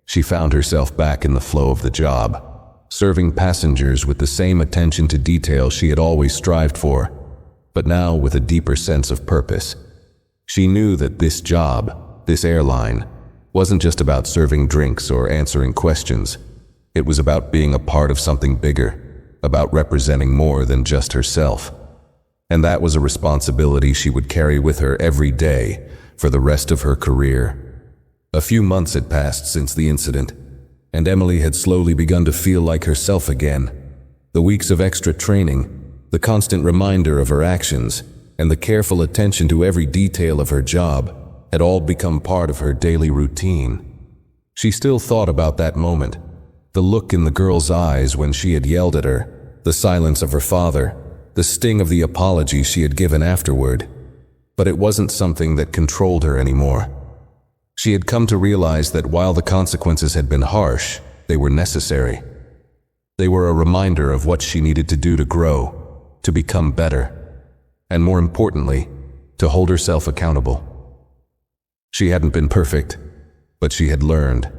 She found herself back in the flow of the job, serving passengers with the same attention to detail she had always strived for, but now with a deeper sense of purpose. She knew that this job, this airline, wasn't just about serving drinks or answering questions. It was about being a part of something bigger, about representing more than just herself. And that was a responsibility she would carry with her every day for the rest of her career. A few months had passed since the incident, and Emily had slowly begun to feel like herself again. The weeks of extra training, the constant reminder of her actions, and the careful attention to every detail of her job had all become part of her daily routine. She still thought about that moment, the look in the girl's eyes when she had yelled at her, the silence of her father, the sting of the apology she had given afterward. But it wasn't something that controlled her anymore. She had come to realize that while the consequences had been harsh, they were necessary. They were a reminder of what she needed to do to grow, to become better, and more importantly, to hold herself accountable. She hadn't been perfect, but she had learned,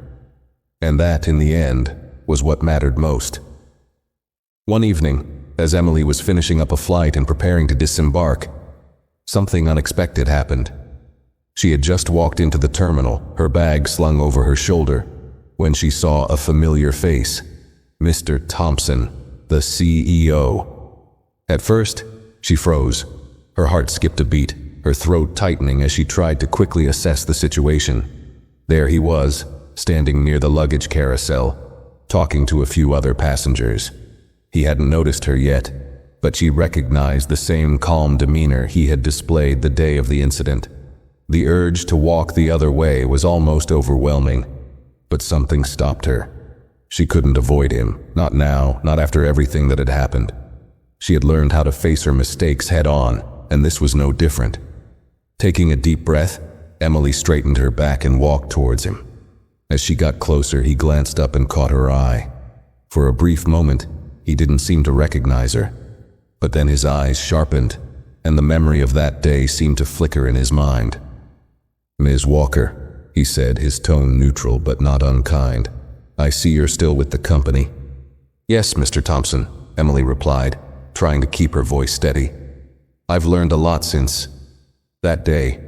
and that, in the end, was what mattered most. One evening, as Emily was finishing up a flight and preparing to disembark, something unexpected happened. She had just walked into the terminal, her bag slung over her shoulder, when she saw a familiar face, Mr. Thompson, the CEO. At first, she froze. Her heart skipped a beat, her throat tightening as she tried to quickly assess the situation. There he was, standing near the luggage carousel, talking to a few other passengers. He hadn't noticed her yet, but she recognized the same calm demeanor he had displayed the day of the incident. The urge to walk the other way was almost overwhelming, but something stopped her. She couldn't avoid him, not now, not after everything that had happened. She had learned how to face her mistakes head on, and this was no different. Taking a deep breath, Emily straightened her back and walked towards him. As she got closer, he glanced up and caught her eye. For a brief moment, he didn't seem to recognize her, but then his eyes sharpened, and the memory of that day seemed to flicker in his mind. "Ms. Walker," he said, his tone neutral but not unkind. "I see you're still with the company." "Yes, Mr. Thompson," Emily replied, trying to keep her voice steady. "I've learned a lot since that day.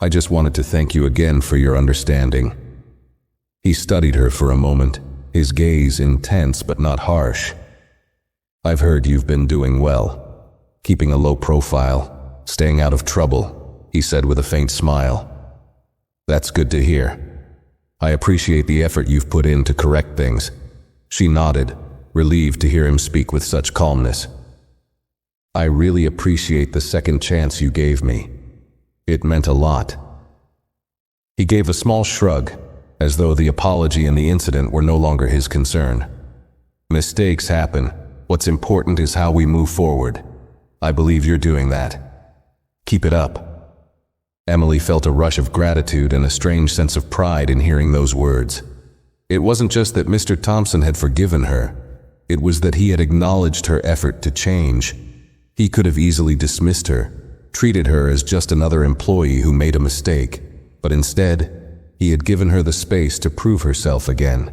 I just wanted to thank you again for your understanding." He studied her for a moment, his gaze intense but not harsh. "I've heard you've been doing well, keeping a low profile, staying out of trouble," he said with a faint smile. "That's good to hear. I appreciate the effort you've put in to correct things." She nodded, relieved to hear him speak with such calmness. "I really appreciate the second chance you gave me. It meant a lot." He gave a small shrug, as though the apology and the incident were no longer his concern. "Mistakes happen. What's important is how we move forward. I believe you're doing that. Keep it up." Emily felt a rush of gratitude and a strange sense of pride in hearing those words. It wasn't just that Mr. Thompson had forgiven her. It was that he had acknowledged her effort to change. He could have easily dismissed her, treated her as just another employee who made a mistake, but instead, he had given her the space to prove herself again,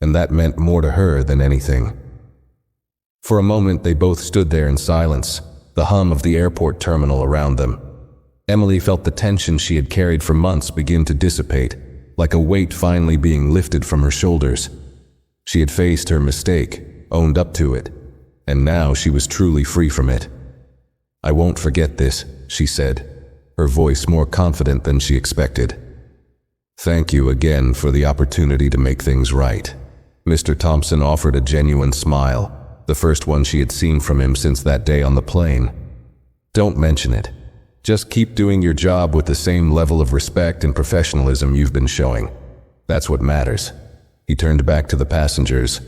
and that meant more to her than anything. For a moment, they both stood there in silence, the hum of the airport terminal around them. Emily felt the tension she had carried for months begin to dissipate, like a weight finally being lifted from her shoulders. She had faced her mistake, owned up to it, and now she was truly free from it. "I won't forget this," she said, her voice more confident than she expected. "Thank you again for the opportunity to make things right." Mr. Thompson offered a genuine smile, the first one she had seen from him since that day on the plane. "Don't mention it. Just keep doing your job with the same level of respect and professionalism you've been showing. That's what matters." He turned back to the passengers,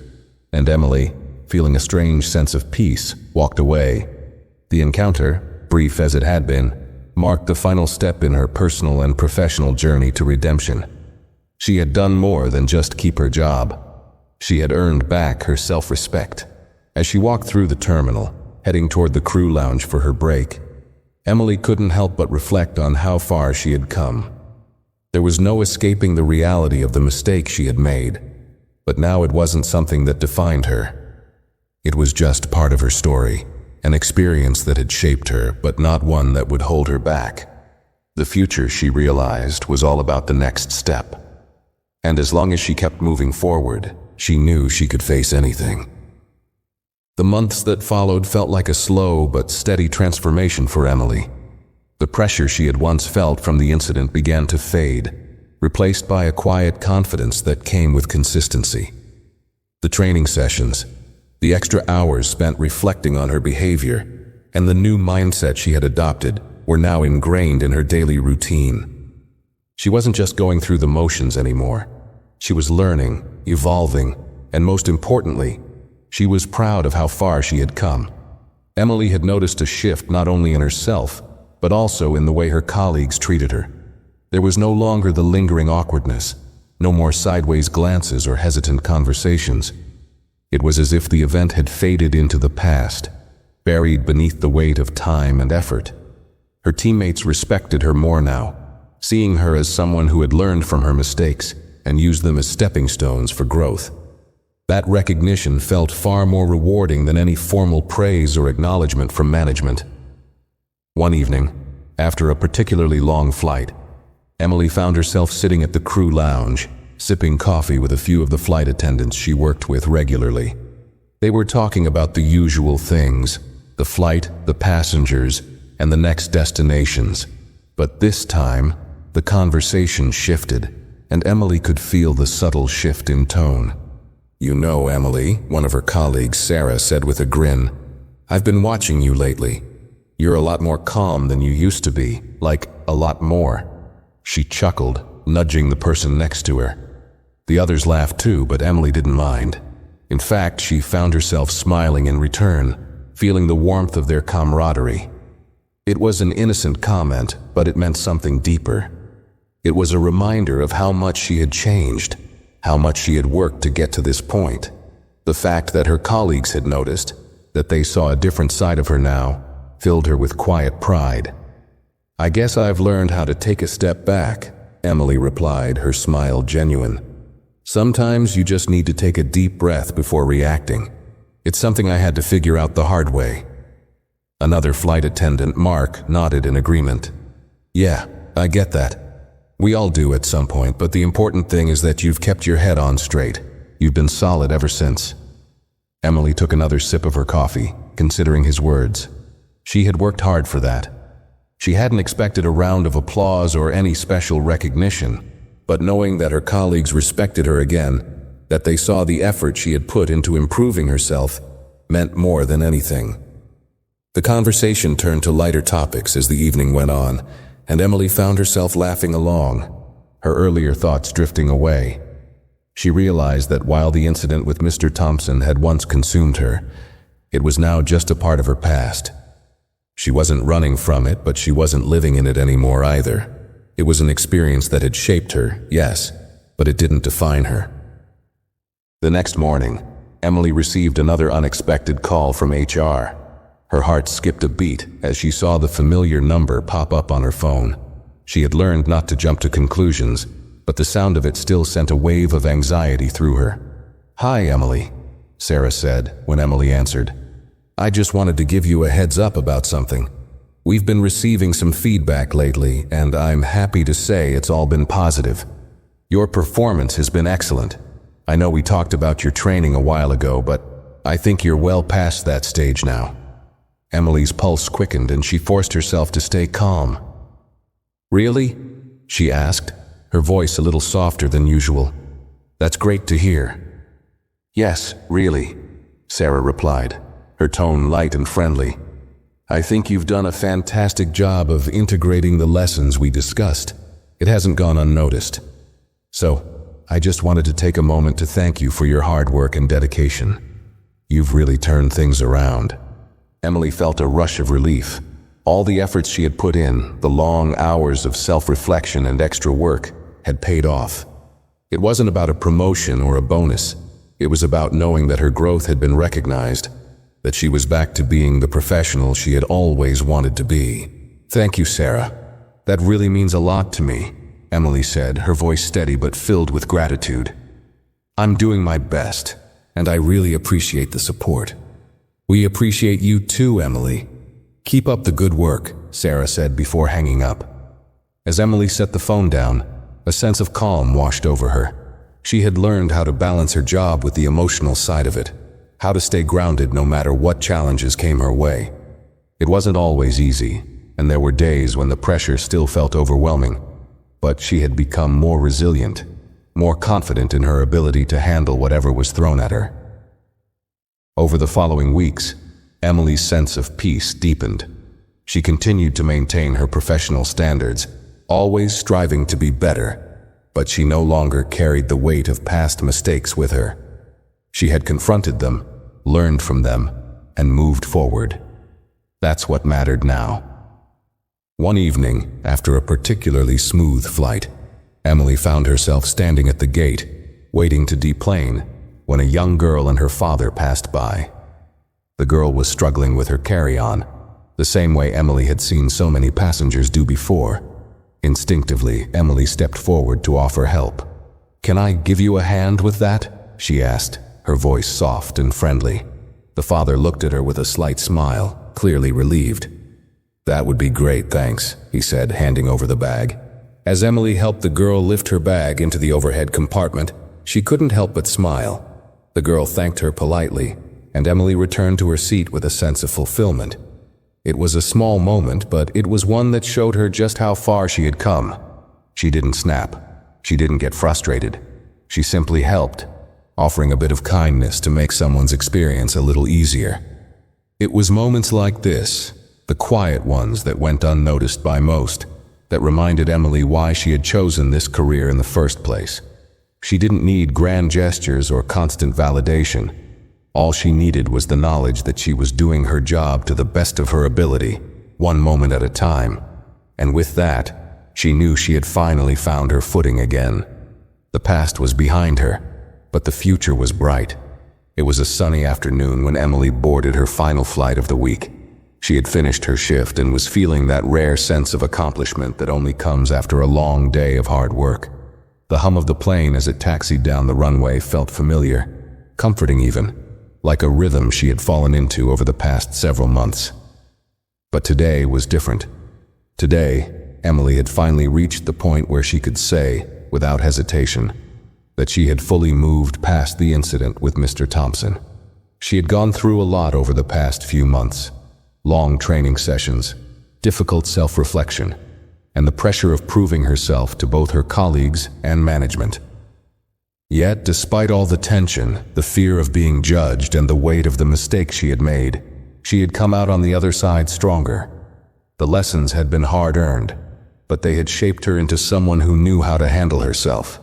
and Emily, feeling a strange sense of peace, walked away. The encounter, brief as it had been, marked the final step in her personal and professional journey to redemption. She had done more than just keep her job. She had earned back her self-respect. As she walked through the terminal, heading toward the crew lounge for her break, Emily couldn't help but reflect on how far she had come. There was no escaping the reality of the mistake she had made, but now it wasn't something that defined her. It was just part of her story, an experience that had shaped her, but not one that would hold her back. The future, she realized, was all about the next step. And as long as she kept moving forward, she knew she could face anything. The months that followed felt like a slow but steady transformation for Emily. The pressure she had once felt from the incident began to fade, replaced by a quiet confidence that came with consistency. The training sessions, the extra hours spent reflecting on her behavior, and the new mindset she had adopted were now ingrained in her daily routine. She wasn't just going through the motions anymore. She was learning, evolving, and most importantly, she was proud of how far she had come. Emily had noticed a shift not only in herself, but also in the way her colleagues treated her. There was no longer the lingering awkwardness, no more sideways glances or hesitant conversations. It was as if the event had faded into the past, buried beneath the weight of time and effort. Her teammates respected her more now, seeing her as someone who had learned from her mistakes and used them as stepping stones for growth. That recognition felt far more rewarding than any formal praise or acknowledgement from management. One evening, after a particularly long flight, Emily found herself sitting at the crew lounge, sipping coffee with a few of the flight attendants she worked with regularly. They were talking about the usual things, the flight, the passengers, and the next destinations. But this time, the conversation shifted, and Emily could feel the subtle shift in tone. "You know, Emily," one of her colleagues, Sarah, said with a grin, "I've been watching you lately. You're a lot more calm than you used to be, like a lot more." She chuckled, nudging the person next to her. The others laughed too, but Emily didn't mind. In fact, she found herself smiling in return, feeling the warmth of their camaraderie. It was an innocent comment, but it meant something deeper. It was a reminder of how much she had changed, how much she had worked to get to this point. The fact that her colleagues had noticed, that they saw a different side of her now, filled her with quiet pride. "I guess I've learned how to take a step back," Emily replied, her smile genuine. "Sometimes you just need to take a deep breath before reacting. It's something I had to figure out the hard way." Another flight attendant, Mark, nodded in agreement. "Yeah, I get that. We all do at some point, but the important thing is that you've kept your head on straight. You've been solid ever since." Emily took another sip of her coffee, considering his words. She had worked hard for that. She hadn't expected a round of applause or any special recognition, but knowing that her colleagues respected her again, that they saw the effort she had put into improving herself, meant more than anything. The conversation turned to lighter topics as the evening went on, and Emily found herself laughing along, her earlier thoughts drifting away. She realized that while the incident with Mr. Thompson had once consumed her, it was now just a part of her past. She wasn't running from it, but she wasn't living in it anymore either. It was an experience that had shaped her, yes, but it didn't define her. The next morning, Emily received another unexpected call from HR. Her heart skipped a beat as she saw the familiar number pop up on her phone. She had learned not to jump to conclusions, but the sound of it still sent a wave of anxiety through her. "Hi, Emily," Sarah said when Emily answered. "I just wanted to give you a heads up about something. We've been receiving some feedback lately, and I'm happy to say it's all been positive. Your performance has been excellent. I know we talked about your training a while ago, but I think you're well past that stage now." Emily's pulse quickened and she forced herself to stay calm. "Really?" she asked, her voice a little softer than usual. "That's great to hear." "Yes, really," Sarah replied, her tone light and friendly. "I think you've done a fantastic job of integrating the lessons we discussed. It hasn't gone unnoticed. So, I just wanted to take a moment to thank you for your hard work and dedication. You've really turned things around." Emily felt a rush of relief. All the efforts she had put in, the long hours of self-reflection and extra work, had paid off. It wasn't about a promotion or a bonus. It was about knowing that her growth had been recognized, that she was back to being the professional she had always wanted to be. "Thank you, Sarah. That really means a lot to me," Emily said, her voice steady but filled with gratitude. "I'm doing my best, and I really appreciate the support." "We appreciate you too, Emily. Keep up the good work," Sarah said before hanging up. As Emily set the phone down, a sense of calm washed over her. She had learned how to balance her job with the emotional side of it, how to stay grounded no matter what challenges came her way. It wasn't always easy, and there were days when the pressure still felt overwhelming, but she had become more resilient, more confident in her ability to handle whatever was thrown at her. Over the following weeks, Emily's sense of peace deepened. She continued to maintain her professional standards, always striving to be better, but she no longer carried the weight of past mistakes with her. She had confronted them, learned from them, and moved forward. That's what mattered now. One evening, after a particularly smooth flight, Emily found herself standing at the gate, waiting to deplane, when a young girl and her father passed by. The girl was struggling with her carry-on, the same way Emily had seen so many passengers do before. Instinctively, Emily stepped forward to offer help. "Can I give you a hand with that?" she asked, her voice soft and friendly. The father looked at her with a slight smile, clearly relieved. "That would be great, thanks," he said, handing over the bag. As Emily helped the girl lift her bag into the overhead compartment, she couldn't help but smile. The girl thanked her politely, and Emily returned to her seat with a sense of fulfillment. It was a small moment, but it was one that showed her just how far she had come. She didn't snap. She didn't get frustrated. She simply helped, offering a bit of kindness to make someone's experience a little easier. It was moments like this, the quiet ones that went unnoticed by most, that reminded Emily why she had chosen this career in the first place. She didn't need grand gestures or constant validation. All she needed was the knowledge that she was doing her job to the best of her ability, one moment at a time. And with that, she knew she had finally found her footing again. The past was behind her, but the future was bright. It was a sunny afternoon when Emily boarded her final flight of the week. She had finished her shift and was feeling that rare sense of accomplishment that only comes after a long day of hard work. The hum of the plane as it taxied down the runway felt familiar, comforting even, like a rhythm she had fallen into over the past several months. But today was different. Today, Emily had finally reached the point where she could say, without hesitation, that she had fully moved past the incident with Mr. Thompson. She had gone through a lot over the past few months. Long training sessions, difficult self-reflection, and the pressure of proving herself to both her colleagues and management. Yet, despite all the tension, the fear of being judged, and the weight of the mistake she had made, she had come out on the other side stronger. The lessons had been hard-earned, but they had shaped her into someone who knew how to handle herself,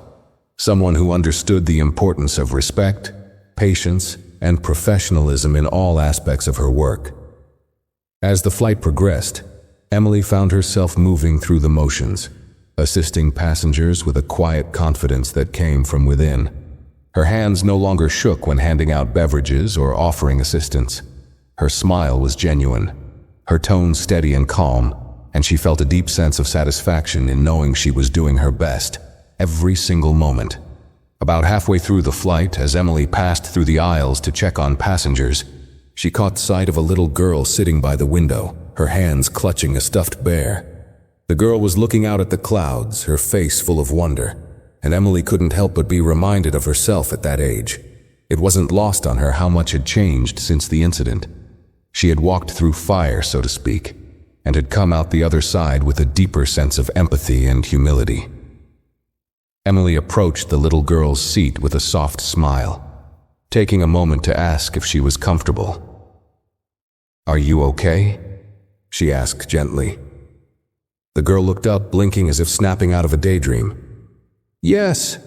someone who understood the importance of respect, patience, and professionalism in all aspects of her work. As the flight progressed, Emily found herself moving through the motions, assisting passengers with a quiet confidence that came from within. Her hands no longer shook when handing out beverages or offering assistance. Her smile was genuine, her tone steady and calm, and she felt a deep sense of satisfaction in knowing she was doing her best, every single moment. About halfway through the flight, as Emily passed through the aisles to check on passengers, she caught sight of a little girl sitting by the window, her hands clutching a stuffed bear. The girl was looking out at the clouds, her face full of wonder, and Emily couldn't help but be reminded of herself at that age. It wasn't lost on her how much had changed since the incident. She had walked through fire, so to speak, and had come out the other side with a deeper sense of empathy and humility. Emily approached the little girl's seat with a soft smile, taking a moment to ask if she was comfortable. "Are you okay?" she asked gently. The girl looked up, blinking as if snapping out of a daydream. "Yes.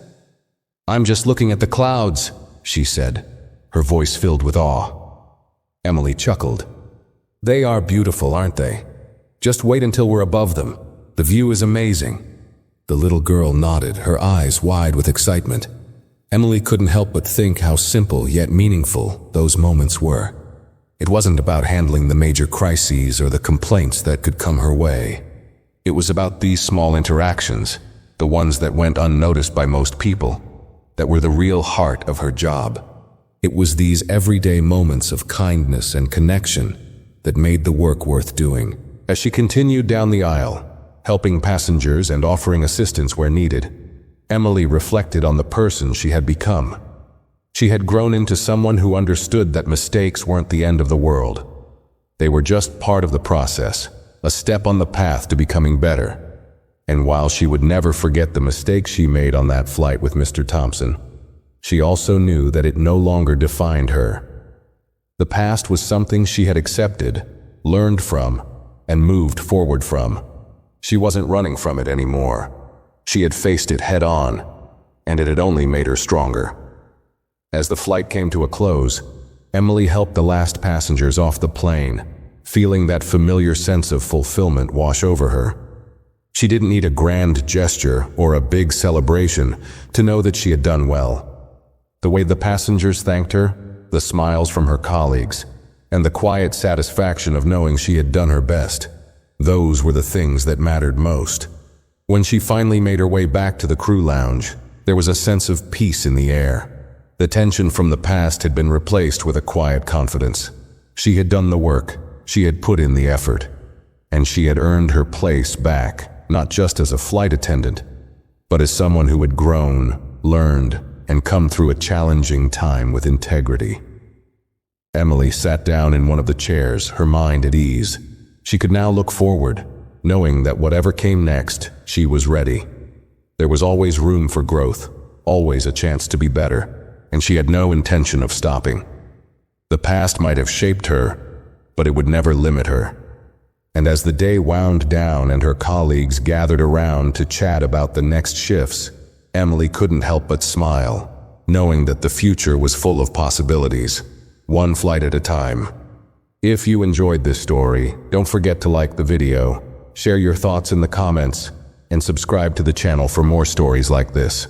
I'm just looking at the clouds," she said, her voice filled with awe. Emily chuckled. "They are beautiful, aren't they? Just wait until we're above them. The view is amazing." The little girl nodded, her eyes wide with excitement. Emily couldn't help but think how simple yet meaningful those moments were. It wasn't about handling the major crises or the complaints that could come her way. It was about these small interactions, the ones that went unnoticed by most people, that were the real heart of her job. It was these everyday moments of kindness and connection that made the work worth doing. As she continued down the aisle, helping passengers and offering assistance where needed, Emily reflected on the person she had become. She had grown into someone who understood that mistakes weren't the end of the world. They were just part of the process, a step on the path to becoming better. And while she would never forget the mistakes she made on that flight with Mr. Thompson, she also knew that it no longer defined her. The past was something she had accepted, learned from, and moved forward from. She wasn't running from it anymore. She had faced it head on, and it had only made her stronger. As the flight came to a close, Emily helped the last passengers off the plane, feeling that familiar sense of fulfillment wash over her. She didn't need a grand gesture or a big celebration to know that she had done well. The way the passengers thanked her, the smiles from her colleagues, and the quiet satisfaction of knowing she had done her best, those were the things that mattered most. When she finally made her way back to the crew lounge, there was a sense of peace in the air. The tension from the past had been replaced with a quiet confidence. She had done the work, she had put in the effort, and she had earned her place back, not just as a flight attendant, but as someone who had grown, learned, and come through a challenging time with integrity. Emily sat down in one of the chairs, her mind at ease. She could now look forward, knowing that whatever came next, she was ready. There was always room for growth, always a chance to be better, and she had no intention of stopping. The past might have shaped her, but it would never limit her. And as the day wound down and her colleagues gathered around to chat about the next shifts, Emily couldn't help but smile, knowing that the future was full of possibilities, one flight at a time. If you enjoyed this story, don't forget to like the video, share your thoughts in the comments, and subscribe to the channel for more stories like this.